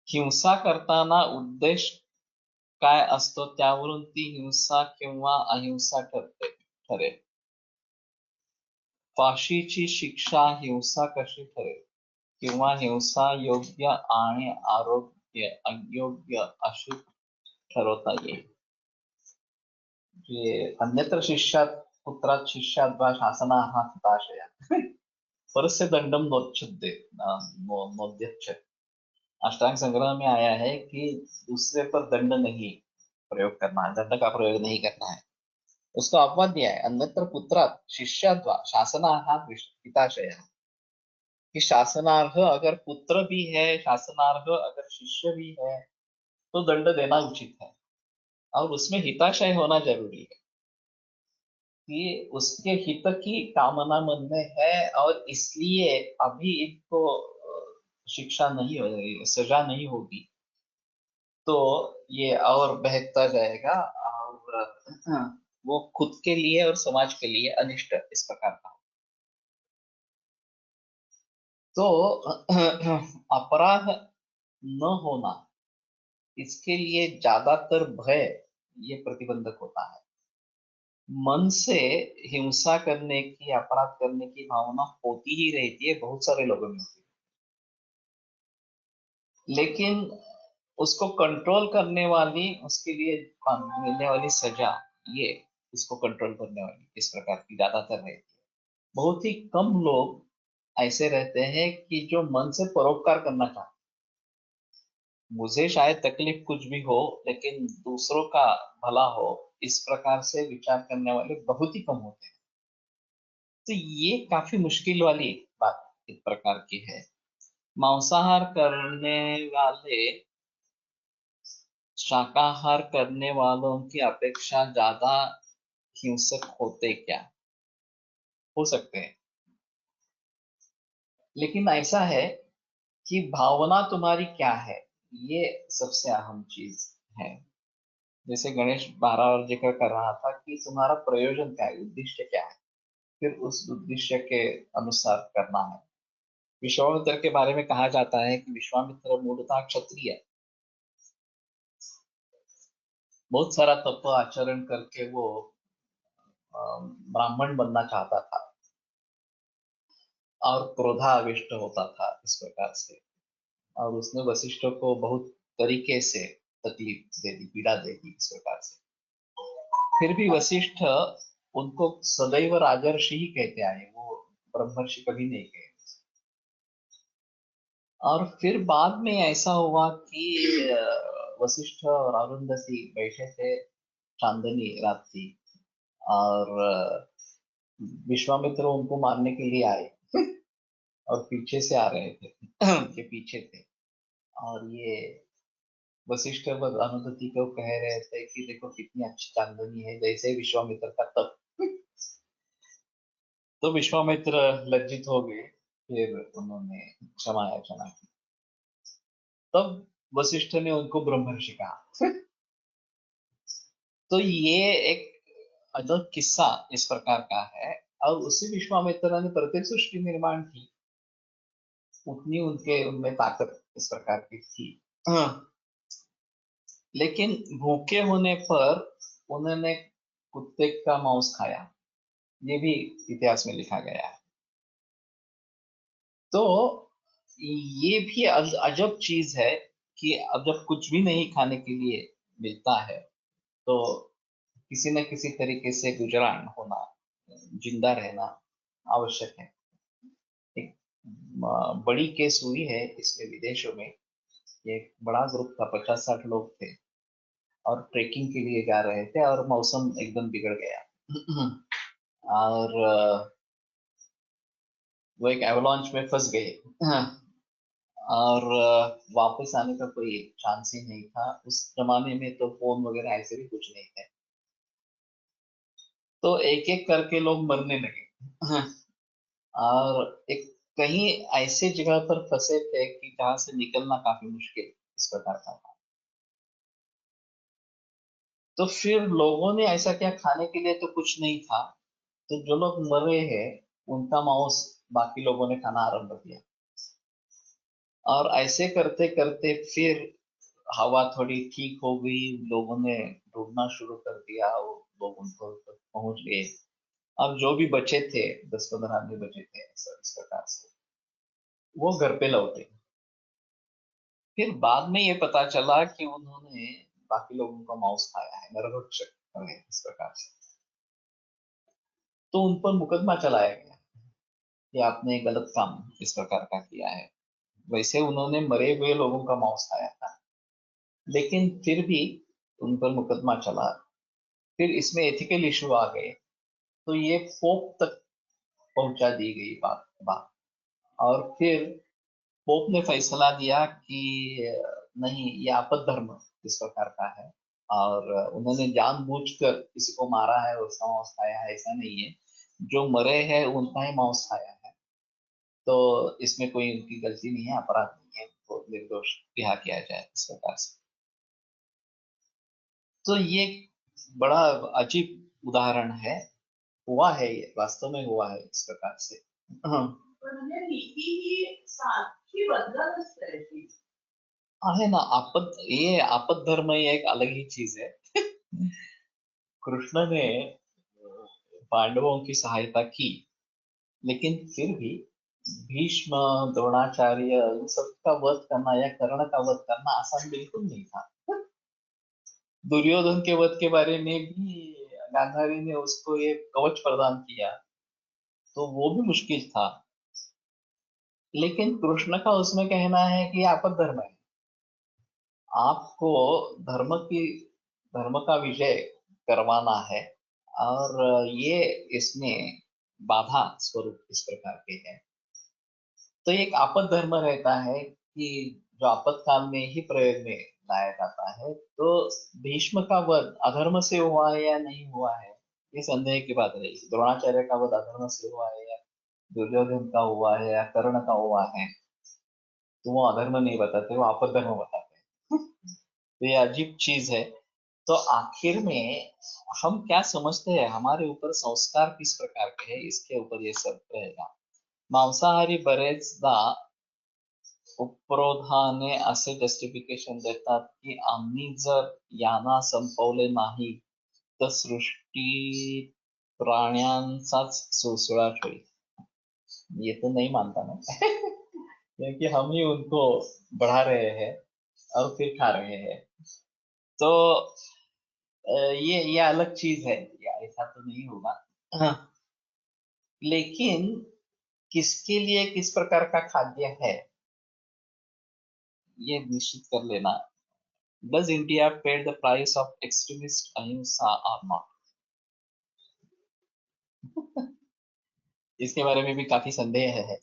हिंसा करताना उद्देश काय असतो त्यावरून ती हिंसा किंवा अहिंसा ठरेल। फाशीची शिक्षा हिंसा कशी ठरेल किंवा हिंसा योग्य आणि अयोग्य अशी ठरवता येईल। ये अन्यत्र शिष्यात पुत्रात शिष्यात वा शासनार्हात् हिताशया परस्य दंडम नोच्यते नोद्यच्छेत्। अष्टांग संग्रह में आया है कि दूसरे पर दंड नहीं प्रयोग करना है, दंड का प्रयोग नहीं करना है। उसका अपवाद दिया है, अन्यत्र पुत्रात शिष्यात वा शासनार्हात् हिताशया, कि शासनार्ह अगर पुत्र भी है, शासनार्ह अगर शिष्य भी है, तो दंड देना उचित है और उसमें हिताशय होना जरूरी है कि उसके हित की कामना मन में है और इसलिए अभी इनको शिक्षा नहीं हो, सजा नहीं होगी, तो ये और बहकता जाएगा और वो खुद के लिए और समाज के लिए अनिष्ट इस प्रकार का। तो अपराध न होना, इसके लिए ज्यादातर भय ये प्रतिबंधक होता है। मन से हिंसा करने की, अपराध करने की भावना होती ही रहती है, बहुत सारे लोगों में होती है, लेकिन उसको कंट्रोल करने वाली, उसके लिए मिलने वाली सजा, ये इसको कंट्रोल करने वाली इस प्रकार की ज्यादातर रहती है। बहुत ही कम लोग ऐसे रहते हैं कि जो मन से परोपकार करना चाहते। मुझे शायद तकलीफ कुछ भी हो, लेकिन दूसरों का भला हो, इस प्रकार से विचार करने वाले बहुत ही कम होते हैं। तो ये काफी मुश्किल वाली बात इस प्रकार की है। मांसाहार करने वाले शाकाहार करने वालों की अपेक्षा ज्यादा हिंसक होते क्या? हो सकते हैं, लेकिन ऐसा है कि भावना तुम्हारी क्या है, ये सबसे अहम चीज है। जैसे गणेश 12 और जिक्र कर रहा था कि तुम्हारा प्रयोजन क्या है, उद्देश्य क्या है, फिर उस उद्देश्य के अनुसार करना है। विश्वामित्र के बारे में कहा जाता है कि विश्वामित्र मूलतः क्षत्रिय, बहुत सारा तप आचरण करके वो ब्राह्मण बनना चाहता था और क्रोधाविष्ट होता था इस प्रकार से, और उसने वशिष्ठ को बहुत तरीके से तकलीफ दे दी, पीड़ा दे दी इस प्रकार से। फिर भी वशिष्ठ उनको सदैव राजर्षि ही कहते आए, वो ब्रह्मर्षि कभी नहीं कहे। और फिर बाद में ऐसा हुआ कि वशिष्ठ और अरुंधति बैठे थे, चांदनी रात थी, और विश्वामित्र उनको मारने के लिए आए और पीछे से आ रहे थे उनके पीछे थे। और ये वशिष्ठ व अनुदति को कह रहे थे कि देखो कितनी अच्छी चांदनी है, जैसे ही विश्वामित्र का तप। तो विश्वामित्र लज्जित हो गए, फिर उन्होंने क्षमा याचना की। तब वशिष्ठ ने उनको ब्रह्मर्षि कहा। तो ये एक अदभुत किस्सा इस प्रकार का है। और उसी विश्वामित्र ने प्रत्येक सृष्टि निर्माण की, उतनी उनके उनमें ताकत इस प्रकार की थी। हाँ। लेकिन भूखे होने पर उन्होंने कुत्ते का मांस खाया, ये भी इतिहास में लिखा गया है। तो ये भी अजब चीज है कि अब जब कुछ भी नहीं खाने के लिए मिलता है तो किसी न किसी तरीके से गुजरान होना, जिंदा रहना आवश्यक है। एक बड़ी केस हुई है इसमें विदेशों में। एक बड़ा ग्रुप था, 50-60 लोग थे और ट्रेकिंग के लिए जा रहे थे और मौसम एकदम बिगड़ गया और वो एक एवलांच में फंस गए। और वापस आने का कोई चांस ही नहीं था। उस जमाने में तो फोन वगैरह ऐसे भी कुछ नहीं थे। तो एक एक करके लोग मरने लगे। और एक कहीं ऐसे जगह पर फंसे थे कि जहां से निकलना काफी मुश्किल इस प्रकार का था। तो फिर लोगों ने ऐसा किया, खाने के लिए तो कुछ नहीं था, तो जो लोग मरे हैं उनका मांस बाकी लोगों ने खाना आरंभ किया। और ऐसे करते करते फिर हवा थोड़ी ठीक हो गई, लोगों ने ढूंढना शुरू कर दिया, वो लोग उनको तक पहुंच गए। अब जो भी बचे थे, 10-15 आदमी बचे थे ऐसा इस प्रकार से, वो घर पे लौटे। फिर बाद में ये पता चला कि उन्होंने बाकी लोगों का मांस खाया है, नरभक्षक है इस प्रकार से। तो उन पर मुकदमा चलाया गया कि आपने गलत काम इस प्रकार का किया है। वैसे उन्होंने मरे हुए लोगों का मांस खाया था, लेकिन फिर भी उन पर मुकदमा चला। फिर इसमें एथिकल इशू आ गए, तो ये पोप तक पहुंचा दी गई बात। और फिर पोप ने फैसला दिया कि नहीं, ये आपद धर्म इस प्रकार का है और उन्होंने जानबूझकर किसी को मारा है, उसका मांस खाया है, ऐसा नहीं है। जो मरे हैं उनका ही मांस खाया है, तो इसमें कोई उनकी गलती नहीं है, अपराध नहीं है, तो निर्दोष रिहा किया जाए इस प्रकार से। तो ये बड़ा अजीब उदाहरण है, हुआ है, ये वास्तव में हुआ है इस प्रकार से। हाँ। पण म्हणजे नीती ही सारखी बदलत असते ती. आहे ना, ये आपद धर्म ही एक अलग ही चीज है। कृष्ण ने पांडवों की सहायता की, लेकिन फिर भी भीष्म, द्रोणाचार्य, इन सबका वध करना या कर्ण का वध करना आसान बिल्कुल नहीं था। दुर्योधन के वध के बारे में भी गांधारी ने उसको ये कवच प्रदान किया, तो वो भी मुश्किल था। लेकिन कृष्ण का उसमें कहना है कि आपद धर्म है, आपको धर्म का विजय करवाना है। और ये इसमें बाधा स्वरूप इस प्रकार के है। तो एक आपद धर्म रहता है कि जो आपत्काल में ही प्रयोग में लाया जाता है। तो भीष्म का वध अधर्म से हुआ है या नहीं हुआ है, ये संदेह की बात रहेगी। द्रोणाचार्य का वध अधर्म से हुआ है या दुर्योधन का हुआ है या कर्ण का हुआ है, तो वो अधर्म नहीं बताते, वो आपद धर्म बताते हैं। तो ये अजीब चीज है। तो आखिर में हम क्या समझते हैं, हमारे ऊपर संस्कार किस प्रकार के है, इसके ऊपर ये सब रहेगा। मांसाहारी बरेचदा उपरोधाने असे जस्टिफिकेशन देतात की आम्ही जर यांना संपवले नाही तर सृष्टी प्राण्यांचाच सुळसुळाट होईल। ये तो नहीं मानता ना। क्योंकि हम ही उनको बढ़ा रहे हैं और फिर खा रहे हैं। तो ये अलग चीज है, या ऐसा तो नहीं होगा। हाँ। लेकिन किसके लिए किस प्रकार का खाद्य है, ये निश्चित कर लेना। Does India pay the price of extremist ahimsa or not? इसके बारे में भी काफी संदेह है।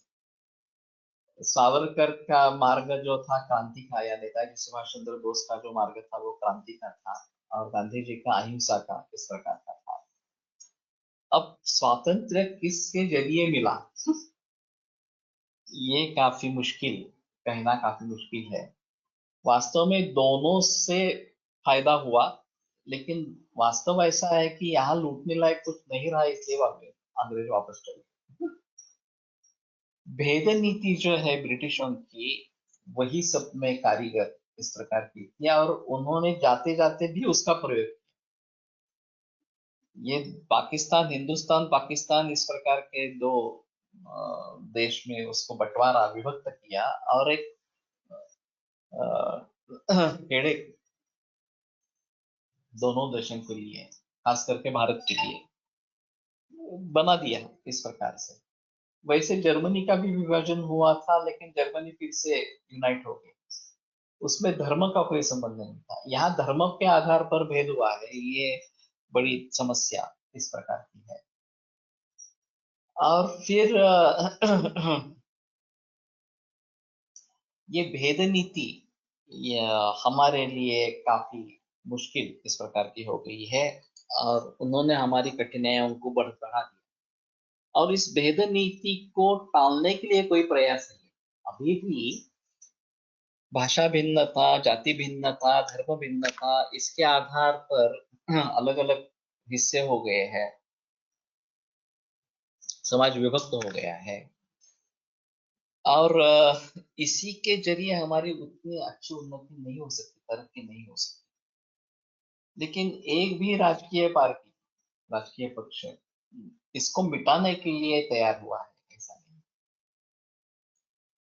सावरकर का मार्ग जो था क्रांति का, या नेताजी सुभाष चंद्र बोस का जो मार्ग था वो क्रांति का था, और गांधी जी का अहिंसा का इस प्रकार का था। अब स्वातंत्र्य किसके जरिए मिला, ये काफी मुश्किल, कहना काफी मुश्किल है। वास्तव में दोनों से फायदा हुआ, लेकिन वास्तव ऐसा है कि यहाँ लूटने लायक कुछ नहीं रहा, इसलिए अंग्रेज वापस चले। भेद नीति जो है ब्रिटिशों की, वही सब में कारीगर इस प्रकार की थी, और उन्होंने जाते जाते भी उसका प्रयोग किया। ये पाकिस्तान, हिंदुस्तान पाकिस्तान इस प्रकार के दो देश में उसको बंटवारा, विभक्त किया, और एक हेड़े दोनों देशों के लिए, खास करके भारत के लिए बना दिया इस प्रकार से। वैसे जर्मनी का भी विभाजन हुआ था, लेकिन जर्मनी फिर से यूनाइट हो गई, उसमें धर्म का कोई संबंध नहीं था। यहाँ धर्म के आधार पर भेद हुआ है, ये बड़ी समस्या इस प्रकार की है। और फिर ये भेद नीति ये हमारे लिए काफी मुश्किल इस प्रकार की हो गई है, और उन्होंने हमारी कठिनाइयों को बढ़ा दिया, और इस भेद नीति को टालने के लिए कोई प्रयास नहीं है। अभी भी भाषा भिन्नता, जाति भिन्नता, धर्म भिन्नता, इसके आधार पर अलग अलग हिस्से हो गए हैं, समाज विभक्त हो गया है, और इसी के जरिए हमारी उतनी अच्छी उन्नति नहीं हो सकती, तरक्की नहीं हो सकती। लेकिन एक भी राजकीय पार्टी, राजकीय पक्ष इसको मिटाने के लिए तैयार हुआ है, ऐसा नहीं।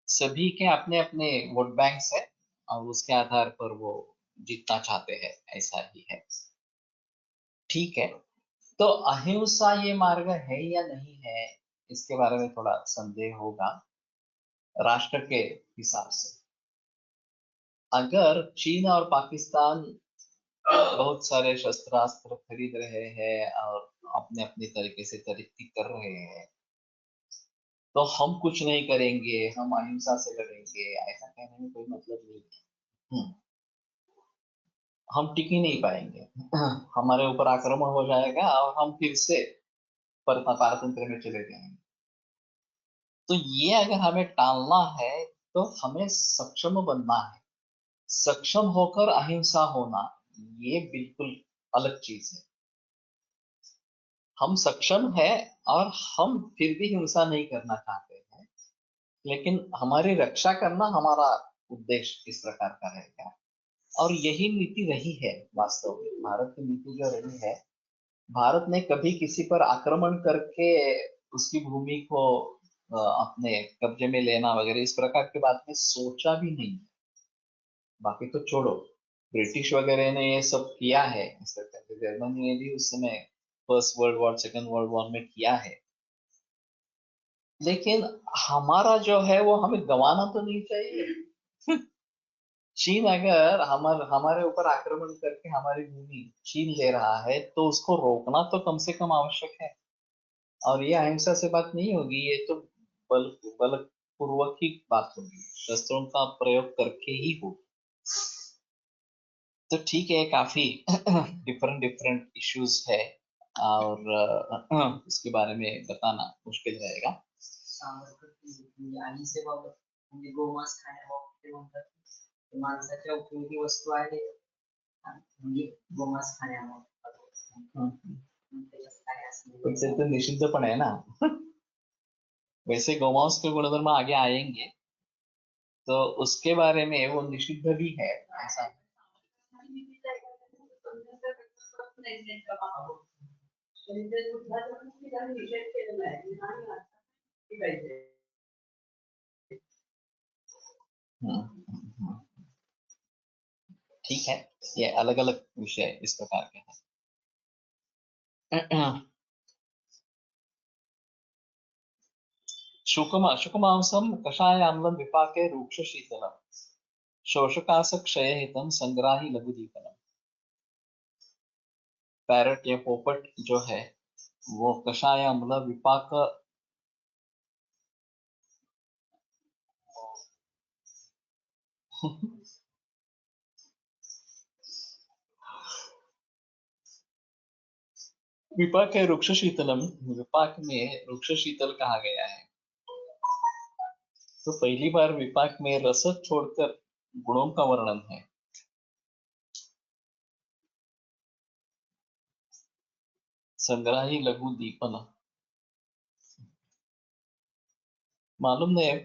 सभी के अपने अपने वोट बैंक्स है, और उसके आधार पर वो जीतना चाहते हैं, ऐसा ही है। ठीक है, तो अहिंसा ये मार्ग है या नहीं है, इसके बारे में थोड़ा संदेह होगा राष्ट्र के हिसाब से। अगर चीन और पाकिस्तान बहुत सारे शस्त्रास्त्र खरीद रहे हैं और अपने अपने तरीके से तरक्की कर रहे हैं, तो हम कुछ नहीं करेंगे, हम अहिंसा से लड़ेंगे, ऐसा कहने में कोई मतलब नहीं है। हम टिक ही नहीं पाएंगे, हमारे ऊपर आक्रमण हो जाएगा और हम फिर से पारतंत्र में चले जाएंगे। तो ये अगर हमें टालना है, तो हमें सक्षम बनना है। सक्षम होकर अहिंसा होना, ये बिल्कुल अलग चीज है। हम सक्षम है और हम फिर भी हिंसा नहीं करना चाहते हैं, लेकिन हमारी रक्षा करना हमारा उद्देश्य इस प्रकार का रहेगा। और यही नीति रही है वास्तव में, भारत की नीति जो रही है। भारत ने कभी किसी पर आक्रमण करके उसकी भूमि को अपने कब्जे में लेना वगैरह इस प्रकार की बात में सोचा भी नहीं। बाकी तो छोड़ो, ब्रिटिश वगैरह ने ये सब किया है इस प्रकार से, जर्मनी ने भी उस समय first world war, second world war में किया है। लेकिन हमारा जो है वो हमें गंवाना तो नहीं चाहिए। चीन अगर हमारे ऊपर आक्रमण करके हमारी भूमि छीन ले रहा है, तो उसको रोकना तो कम से कम आवश्यक है। और ये अहिंसा से बात नहीं होगी, ये तो बलपूर्वक ही बात होगी, शस्त्रों का प्रयोग करके ही होगी। तो ठीक है, काफी डिफरेंट डिफरेंट इश्यूज है, और इसके बारे में बताना मुश्किल रहेगा। आणि सेवाबाबत म्हणजे गोमांस खाण्याबाबत ते म्हणतात की माणसाच्या उपयोगी वस्तू आहे म्हणजे गोमांस खाण्याबाबत वैसे तो निषिद्ध पण है ना। वैसे गौमांस के गुणधर्म आगे आएंगे, तो उसके बारे में वो निषिद्ध भी है, ऐसा। ठीक है, ये अलग अलग विषय इस प्रकार के हैं। शुकमांसम कषायाम्लं विपाके रूक्ष शीतलम शोषकास क्षयहितम संग्राही लघुदीपनम। पैरट या पोपट जो है, वो कषाय अम्ल विपाक विपाक है वृक्ष शीतलम, विपाक में वृक्ष शीतल कहा गया है। तो पहली बार विपाक में रस छोड़कर गुणों का वर्णन है। संग्राही लघु दीपन, मालूम नहीं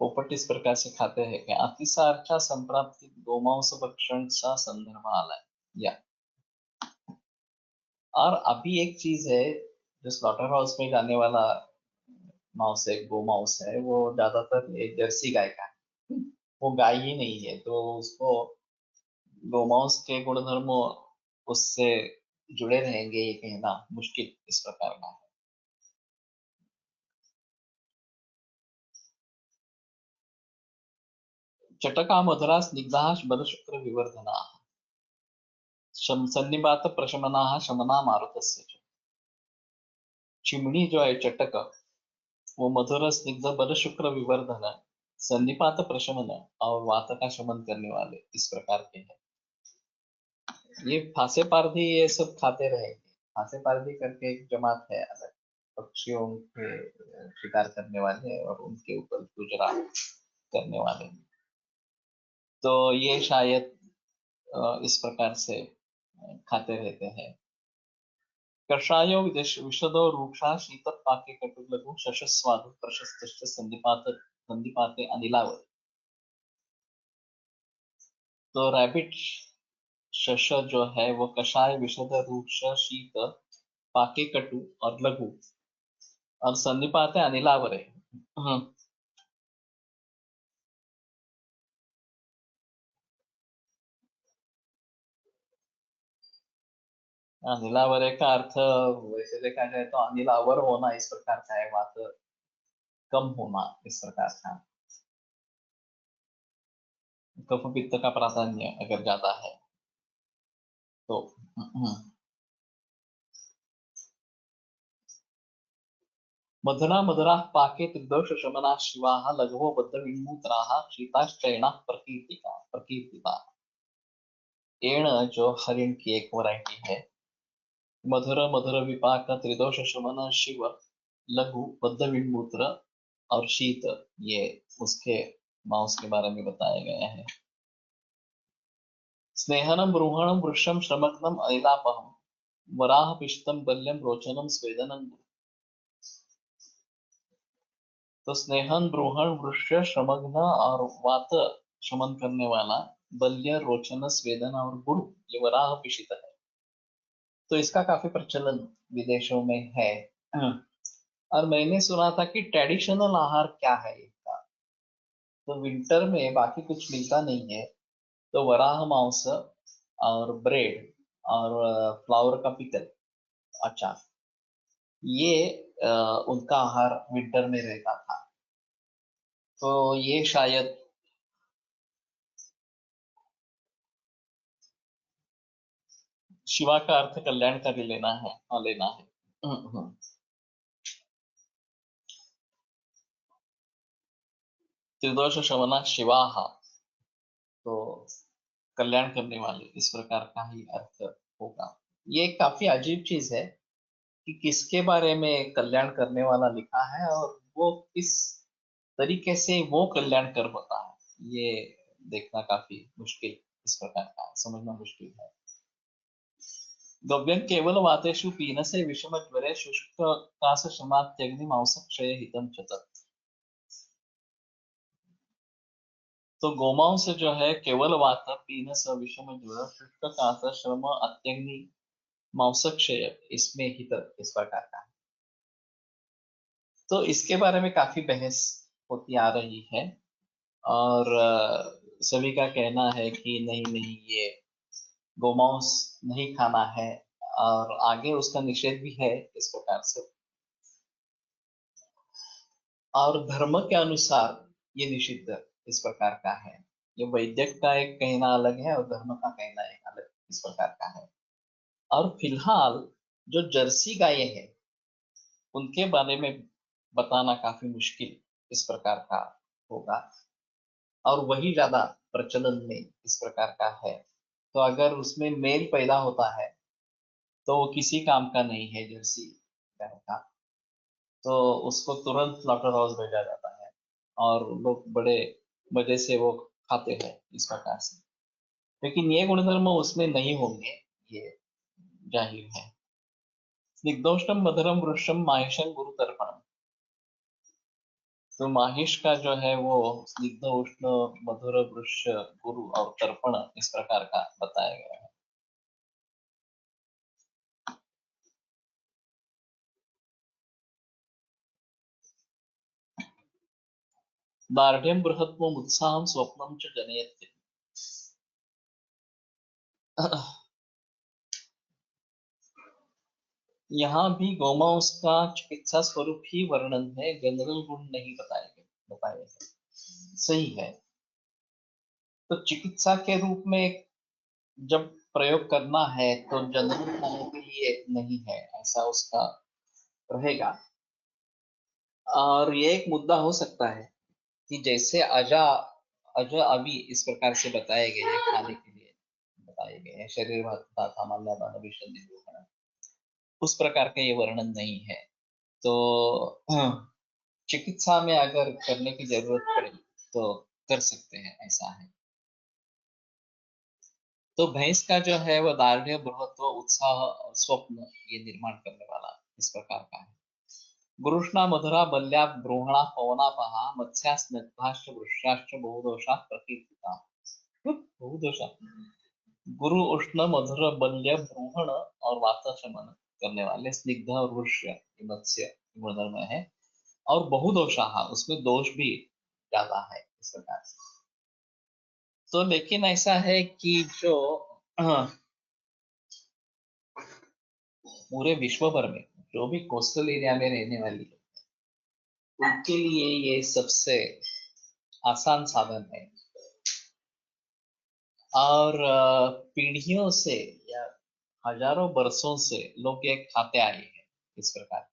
पोपट इस प्रकार से खाते हैं कि अतिसारच्या संप्राप्तीत गोमांस भक्षणचा संदर्भ आलाय या। और अभी एक चीज है, जो स्लॉटर हाउस में जाने वाला मांस है, गो मांस है, वो ज्यादातर एक जर्सी गाय का है, वो गाय ही नहीं है, तो उसको गोमांस के गुणधर्म उससे जुड़े रहेंगे ये कहना मुश्किल इस प्रकार का है। चटका मधुरा स्निग्धा बलशुक्र विवर्धना सन्निपात प्रशमना शमना मारुतस्य च। चिमनी जो है चटक, वो मधुर स्निग्ध बल शुक्र विवर्धन, सन्निपात प्रशमन और वात का शमन करने वाले इस प्रकार के हैं। ये फांसे पारधी ये सब खाते रहेंगे। फांसे पारधी करके एक जमात है अलग, पक्षियों के शिकार करने वाले और उनके ऊपर गुजरात करने वाले, तो ये शायद इस प्रकार से खाते रहते हैं। कषायो विशदो रूक्षा शीतपाके कटुलघु शशस्वादु प्रशस्त संधिपाते अनिलावर। तो रैबिट शश जो है वो कषाय विशद रूक्ष शीत पाके कटु और लघु और संधिपाते अनिलावर है। अनिलावरे का अर्थ वैसे देखा जाए तो अनिलावर होना इस प्रकार का है, बात कम होना इस प्रकार का। कफ पित्त का प्राधान्य अगर ज्यादा है तो मधुना मधुरा पाके त्रिदोष शमना शिवाः लघवो बद्ध विन्मूत्राः शीताश्चयना प्रकीर्तिता। एण जो हरिण की एक वैरायटी है, मधुर मधुर विपाक त्रिदोष शमन शिव लघु बद्ध विन्मूत्र और शीत, ये उसके मांस के बारे में बताया गया है। स्नेहनम ब्रूहणम वृक्षम श्रमग्नम अनिलापहम वराह पिष्टम बल्यम रोचनम स्वेदनम। तो स्नेहन ब्रूहण वृक्ष श्रमग्न और वात शमन करने वाला, बल्य रोचन स्वेदन और गुरु ये वराह पिषित है। तो इसका काफी प्रचलन विदेशों में है। और मैंने सुना था कि ट्रेडिशनल आहार क्या है इसका, तो विंटर में बाकी कुछ मिलता नहीं है, तो वराह मांस और ब्रेड और फ्लावर का पिकल अचार, ये उनका आहार विंटर में रहता था। तो ये शायद शिवा का अर्थ कल्याणकारी लेना है, हाँ लेना है। त्रिदोष शमना शिवाहा, तो कल्याण करने वाले इस प्रकार का ही अर्थ होगा। ये काफी अजीब चीज है कि किसके बारे में कल्याण करने वाला लिखा है और वो किस तरीके से वो कल्याण कर होता है, ये देखना काफी मुश्किल इस प्रकार का समझना मुश्किल है। गव्यं केवल वातेषु पीनसे विषम ज्वरे शुष्क कास शमात्यग्नि मांस क्षय हितम चत। तो गोमांस जो है केवल वात पीनस विषम ज्वर शुष्क कास श्रम अत्यग्नि मांस क्षय, इसमें हित इस प्रकार का है। तो इसके बारे में काफी बहस होती आ रही है और सभी का कहना है कि नहीं नहीं ये गोमांस नहीं खाना है और आगे उसका निषेध भी है इस प्रकार से। और धर्म के अनुसार ये निषिद्ध इस प्रकार का है। ये वैद्यक का एक कहना अलग है और धर्म का कहना एक अलग इस प्रकार का है। और फिलहाल जो जर्सी गायें हैं उनके बारे में बताना काफी मुश्किल इस प्रकार का होगा। और वही ज्यादा प्रचलन में इस प्रकार का है। तो अगर उसमें मेल पैदा होता है तो वो किसी काम का नहीं है जर्सी गाय का, तो उसको तुरंत स्लॉटर हाउस भेजा जाता है और लोग बड़े मजे से वो खाते हैं इस प्रकार से। लेकिन ये गुणधर्म उसमें नहीं होंगे, ये जाहिर है। स्निग्धोष्णम मधुरम वृक्षम माहिषं गुरु तर्पणम। तो माहिष का जो है वो स्निग्ध उष्ण मधुर वृक्ष गुरु और तर्पण इस प्रकार का बताया गया है। दार्ढ्यम बृहत्वम उत्साहम स्वप्नम च जनयति। यहाँ भी गोमांस का चिकित्सा स्वरूप ही वर्णन है, जनरल गुण नहीं बताए गए। सही है। तो चिकित्सा के रूप में जब प्रयोग करना है तो जनरल खाने के लिए नहीं है, ऐसा उसका रहेगा। और ये एक मुद्दा हो सकता है कि जैसे अजा अज अभी इस प्रकार से बताए गए हैं, खाने के लिए बताए गए हैं, शरीर भाता सामान्य दान विषय निरूपण, उस प्रकार का ये वर्णन नहीं है। तो चिकित्सा में अगर करने की जरूरत पड़े तो कर सकते हैं, ऐसा है। तो भैंस का जो है वह दार्ढ्य बृहत्व उत्साह और स्वप्न ये निर्माण करने वाला इस प्रकार का है। गुरुष्णा मधुरा बल्या ब्रूहणा पवनापहा मत्स्या स्निग्धाश्च वृक्षाश्च बहुदोषा प्रकीर्तिता। बहुदोषा। गुरु उष्ण मधुर बल्य ब्रूहण और वातशमन करने वाले स्निग्ध और वृक्ष मत्स्य गुणधर्म है। और बहुदोषा, उसमें दोष भी ज्यादा है इस प्रकार से। तो लेकिन ऐसा है कि जो पूरे विश्व भर में जो भी कोस्टल एरिया में रहने वाली है उनके लिए ये सबसे आसान साधन है। और पीढ़ियों से या हजारों बरसों से लोग ये खाते आए हैं इस प्रकार।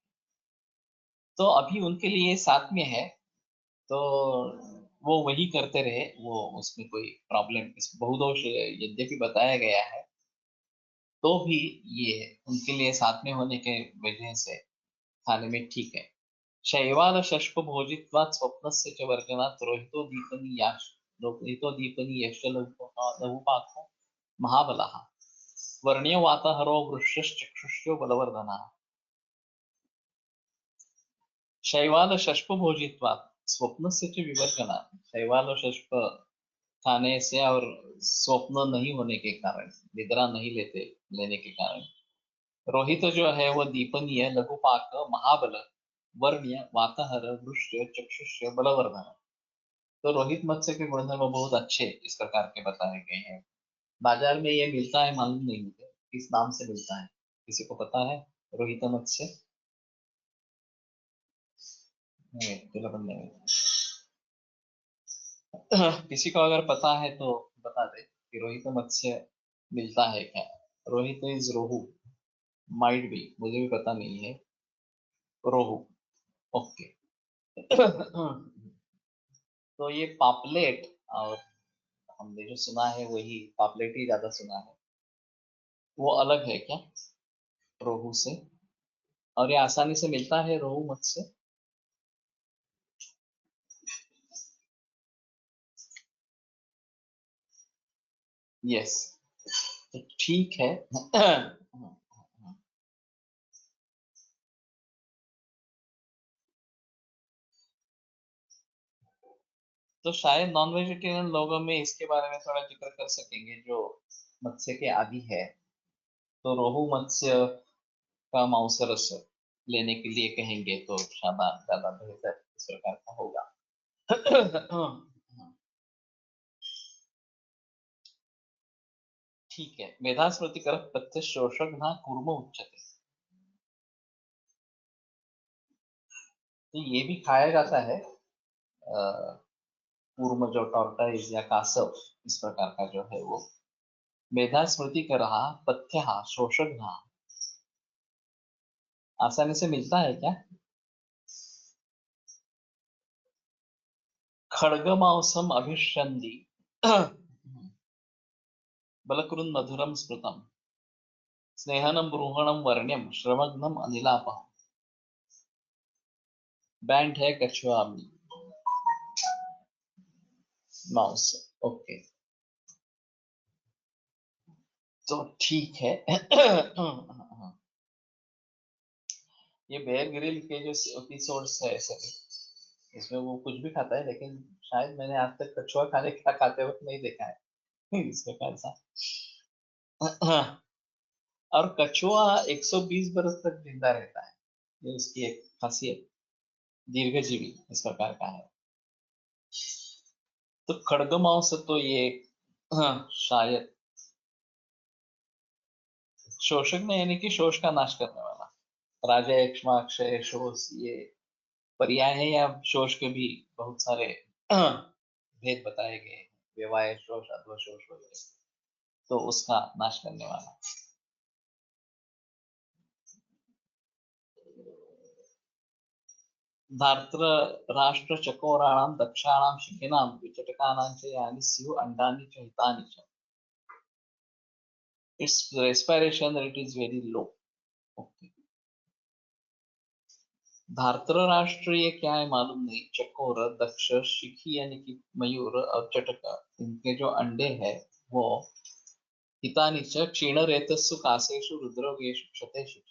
तो अभी उनके लिए साथ में है तो वो वही करते रहे, वो उसमें कोई प्रॉब्लम इस बहुदोष यद्यपि बताया गया है तो भी ये उनके लिए साथ में होने के वजह से खाने में ठीक है। शैवाल शष्प भोजित्वात् स्वप्नस्य च वर्जनात् रोहितो दीपनी यश्च लघुपाको महाबलः वर्ण्यो वातहरो वृक्षश्चक्षुष्यो बलवर्धनः। शैवाल शष्प भोजित्वात् स्वप्नस्य च विवर्जनात्। शैवाल और शष्प खाने से और स्वप्न नहीं होने के कारण, निद्रा नहीं लेने के कारण रोहित जो है वो दीपनीय लघुपाक महाबल वर्ण्य वाताहर वृक्ष चक्षुष्य बलवर्धन। तो रोहित मत्स्य के गुणधर्म बहुत अच्छे इस प्रकार के बताए गए हैं। बाजार में ये मिलता है, मालूम नहीं मुझे किस नाम से मिलता है, किसी को पता है? रोहित मत्स्य नहीं, किसी को अगर पता है तो बता दे कि रोहित मत्स्य मिलता है क्या। रोहित इज रोहू, माइट भी, मुझे भी पता नहीं है। रोहू, ओके। तो ये पापलेट, और हमने जो सुना है वही पापलेट ही ज्यादा सुना है, वो अलग है क्या रोहू से? और ये आसानी से मिलता है रोहू मत्स्य? यस, तो ठीक है। तो शायद नॉन वेजिटेरियन लोगों में इसके बारे में थोड़ा जिक्र कर सकेंगे जो मत्स्य के आदी है। तो रोहू मत्स्य का मांस रस लेने के लिए कहेंगे तो शायद ज्यादा बेहतर इस प्रकार का होगा। ठीक है। मेधा स्मृति कर प्रत्यक्ष शोषक ना कूर्म उच्चते। तो ये भी खाया जाता है, कूर्म जो टॉर्टाइज या कासव इस प्रकार का जो है वो। मेधा स्मृति कर रहा पथ्य शोषक ना, आसानी से मिलता है क्या? खड्गमांसम अभिष्यन्ति बलकृन् मधुरम स्मृतम स्नेहनम ब्रूहणम वर्ण्यम श्रवग्नम अनिलापहम। बैंड है कछुआ माउस। ओके, तो ठीक है। ये बेयर ग्रिल के जो एपिसोड्स है सभी, इसमें वो कुछ भी खाता है, लेकिन शायद मैंने आज तक कछुआ खाते वक्त नहीं देखा है इस प्रकार सा। और कछुआ 120 बरस तक जिंदा रहता है, ये उसकी एक खासियत, दीर्घजीवी इस प्रकार का है। तो खड्गमांस तो ये शायद शोषक में, यानी कि शोष का नाश करने वाला, राजा यक्ष्मा अक्षय शोष, ये पर्याय है, या शोष के भी बहुत सारे भेद बताए गए हैं, व्यवाय शोष, अध्वशोष वगैरह, तो उसका नाश करने वाला। धार्त्र राष्ट्र चकोराणाम दक्षाणाम शिखिनाम विचटकानां च यानि स्युः अंडानि च हितानि च। Its respiration rate is very low. Okay. धार्त्र राष्ट्र ये क्या है मालूम नहीं। चकोर, दक्ष, शिखी यानी कि मयूर और चटक, इनके जो अंडे हैं वो हितानि च क्षीण रेतस्सु कासेषु रुद्रोगेषु क्षतेषु च।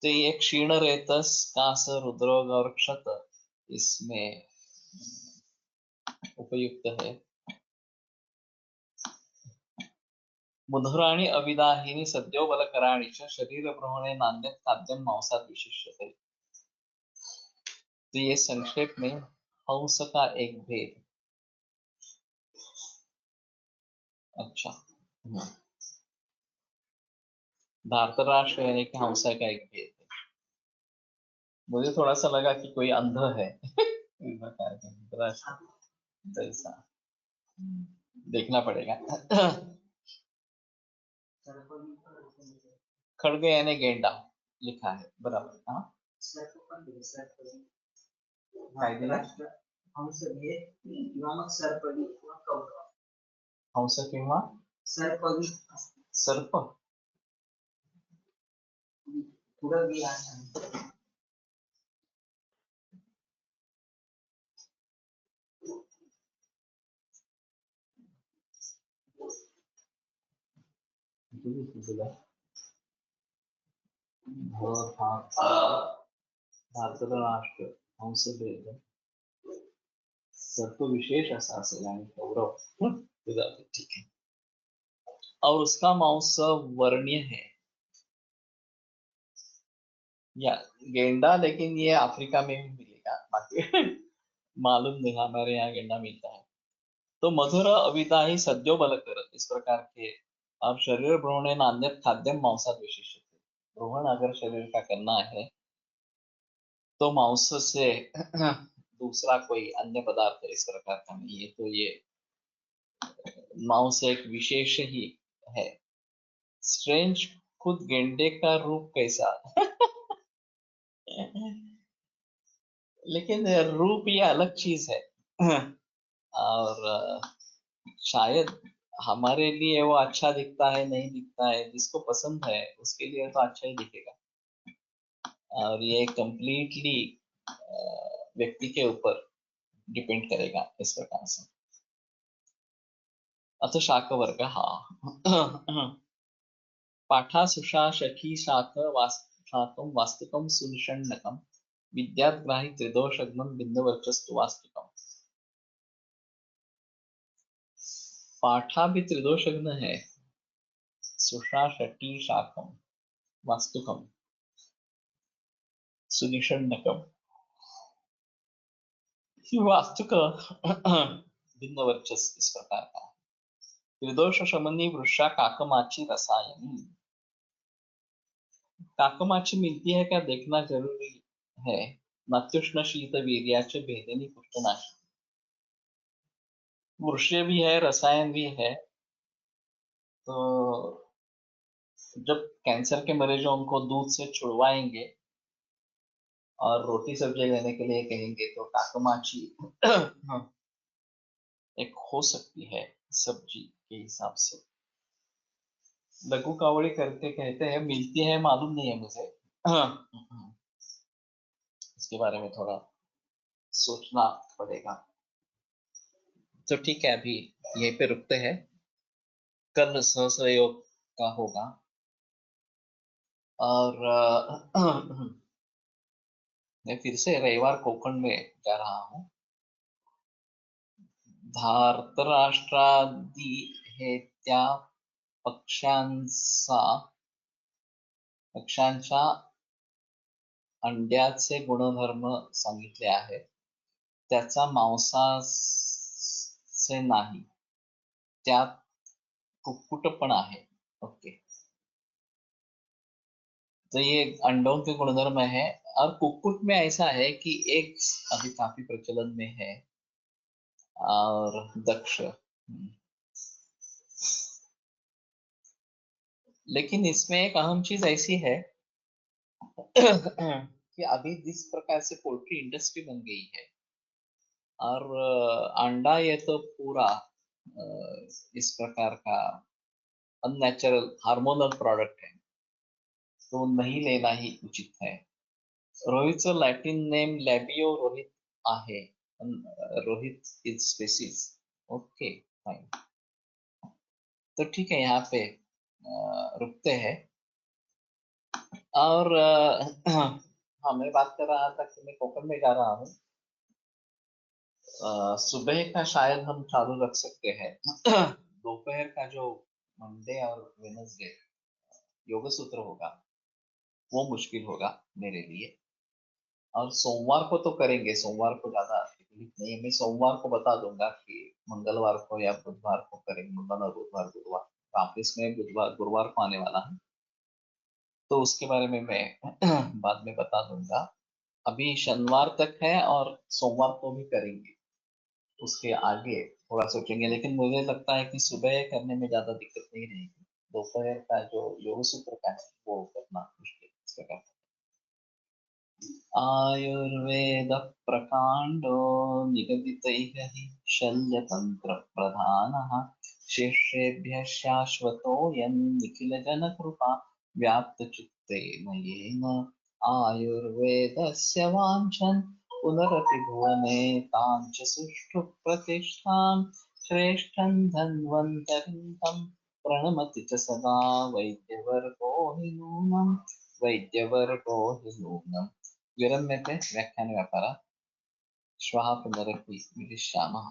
तो ये क्षीण रेतस, कास, रुद्रोग और क्षत इसमें उपयुक्त है। मधुराणि अविदाहिनी सद्यो बलकराणि च शरीर ब्रह्मणे नान्यत् खाद्यं मांसात् विशिष्यते। तो ये संक्षेप में हंस का एक भेद। अच्छा, धार्तराष्ट्र यानी कि हंसा का एक भेद है। मुझे थोड़ा सा लगा कि कोई अंध है इस प्रकार का, जैसा देखना पड़ेगा। खड़ग यानी गेंडा लिखा है बराबर। हाँ, काय दिला? हंस किंवा मग सर्पगी किंवा कौरव। हंस किंवा सर्पगी, सर्प, पुढं गी आहे. धार्तराष्ट्र हंस भेद सर्प विशेष असा असेल आणि कौरव ठीक है। और उसका मांस वर्ण्य है या गेंडा, लेकिन ये अफ्रीका में भी मिलेगा, बाकी मालूम नहीं, हमारे यहाँ गेंडा मिलता है। तो मधुर अविदा ही सद्यो बलकर, इस प्रकार के। अब शरीर भ्रूणे नान्यत खाद्यम मांसात विशिष्ट, भ्रूण अगर शरीर का करना है तो मांस से दूसरा कोई अन्य पदार्थ इस प्रकार का नहीं है। तो ये मांस एक विशेष ही है। स्ट्रेंज, खुद गेंडे का रूप कैसा लेकिन रूप ये अलग चीज है और शायद हमारे लिए वो अच्छा दिखता है नहीं दिखता है, जिसको पसंद है उसके लिए तो अच्छा ही दिखेगा। और ये कंप्लीटली व्यक्ति के ऊपर डिपेंड करेगा इस प्रकार से। अथ शाक वर्ग, हाँ। पाठा सुषा शखी शाक शाकम वास्तुकम सुनिषण्णकम विद्याग्राही त्रिदोषग्नम बिंदवर्चस्तु वास्तुकम। पाठा भी त्रिदोषग्न है, सुषा शटी शाकम वास्तुकम सुनिषण्णकम। वास्तुक भिन्न वर्चस इस प्रकार का। त्रिदोष शमनी वृषा काकमाची रसायनी। काकमाची मिलती है क्या देखना जरूरी है। नात्युष्ण शीत वीर्याच भेदिनी कुष्ठनाशी। वृक्ष भी है, रसायन भी है। तो जब कैंसर के मरीजों को दूध से छुड़वाएंगे और रोटी सब्जी लेने के लिए कहेंगे तो टाकमाची एक हो सकती है सब्जी के हिसाब से। लघु कावड़ी करके कहते हैं, मिलती है मालूम नहीं है मुझे। इसके बारे में थोड़ा सोचना पड़ेगा। तो ठीक है, अभी यहीं पे रुकते हैं। कल सहसहयोग का होगा और मैं फिर से रविवार कोकण में जा रहा हूँ। धार्तराष्ट्रादि हे त्या पक्ष्यांच्या अंड्याचे गुणधर्म सांगितले आहेत, त्याचा मांसाचे नाही, त्यात कुक्कुट पण आहे। ओके, तो ये अंडों के गुणधर्म है। और कुक्कुट में ऐसा है कि एक अभी काफी प्रचलन में है और दक्ष। लेकिन इसमें एक अहम चीज ऐसी है कि अभी जिस प्रकार से पोल्ट्री इंडस्ट्री बन गई है और अंडा ये तो पूरा इस प्रकार का अननेचुरल हार्मोनल प्रोडक्ट है, तो नहीं लेना ही उचित है। रोहितचं लॅटिन नेम लॅबियो रोहित आहे। Rohit is species. Okay fine, तो ठीक है, यहाँ पे रुकते हैं। और हाँ, मैं बात कर रहा था कि मैं कोकण में जा रहा हूँ। सुबह का शायद हम चालू रख सकते हैं। दोपहर का जो मंडे और वेडनेसडे योग सूत्र होगा वो मुश्किल होगा मेरे लिए। और सोमवार को तो करेंगे, सोमवार को ज्यादा तकलीफ नहीं है। मैं सोमवार को बता दूंगा कि मंगलवार को या बुधवार को करेंगे। मंगलवार, बुधवार, गुरुवार, ऑफिस में बुधवार गुरुवार को आने वाला है, तो उसके बारे में मैं बाद में बता दूंगा। अभी शनिवार तक है और सोमवार को भी करेंगे, उसके आगे थोड़ा सोचेंगे। लेकिन मुझे लगता है कि सुबह करने में ज्यादा दिक्कत नहीं रहेगी। दोपहर का जो योग सूत्र का है वो करना मुश्किल इसका। आयुर्वेद प्रकांडो निगदितैः हि शल्यतन्त्रप्रधानः शिष्येभ्यः शाश्वतोऽयं निखिलजनकृपा व्याप्तचित्तेन येन आयुर्वेदस्य वाञ्छन् पुनरपि भुवने तां च सुष्ठु प्रतिष्ठां श्रेष्ठं धन्वन्तरिं तं प्रणमति च सदा वैद्यवर्गो हि नूनम् विरम्यते व्याख्यानव्यापारः। श्वः पुनरपि मिलिष्यामः।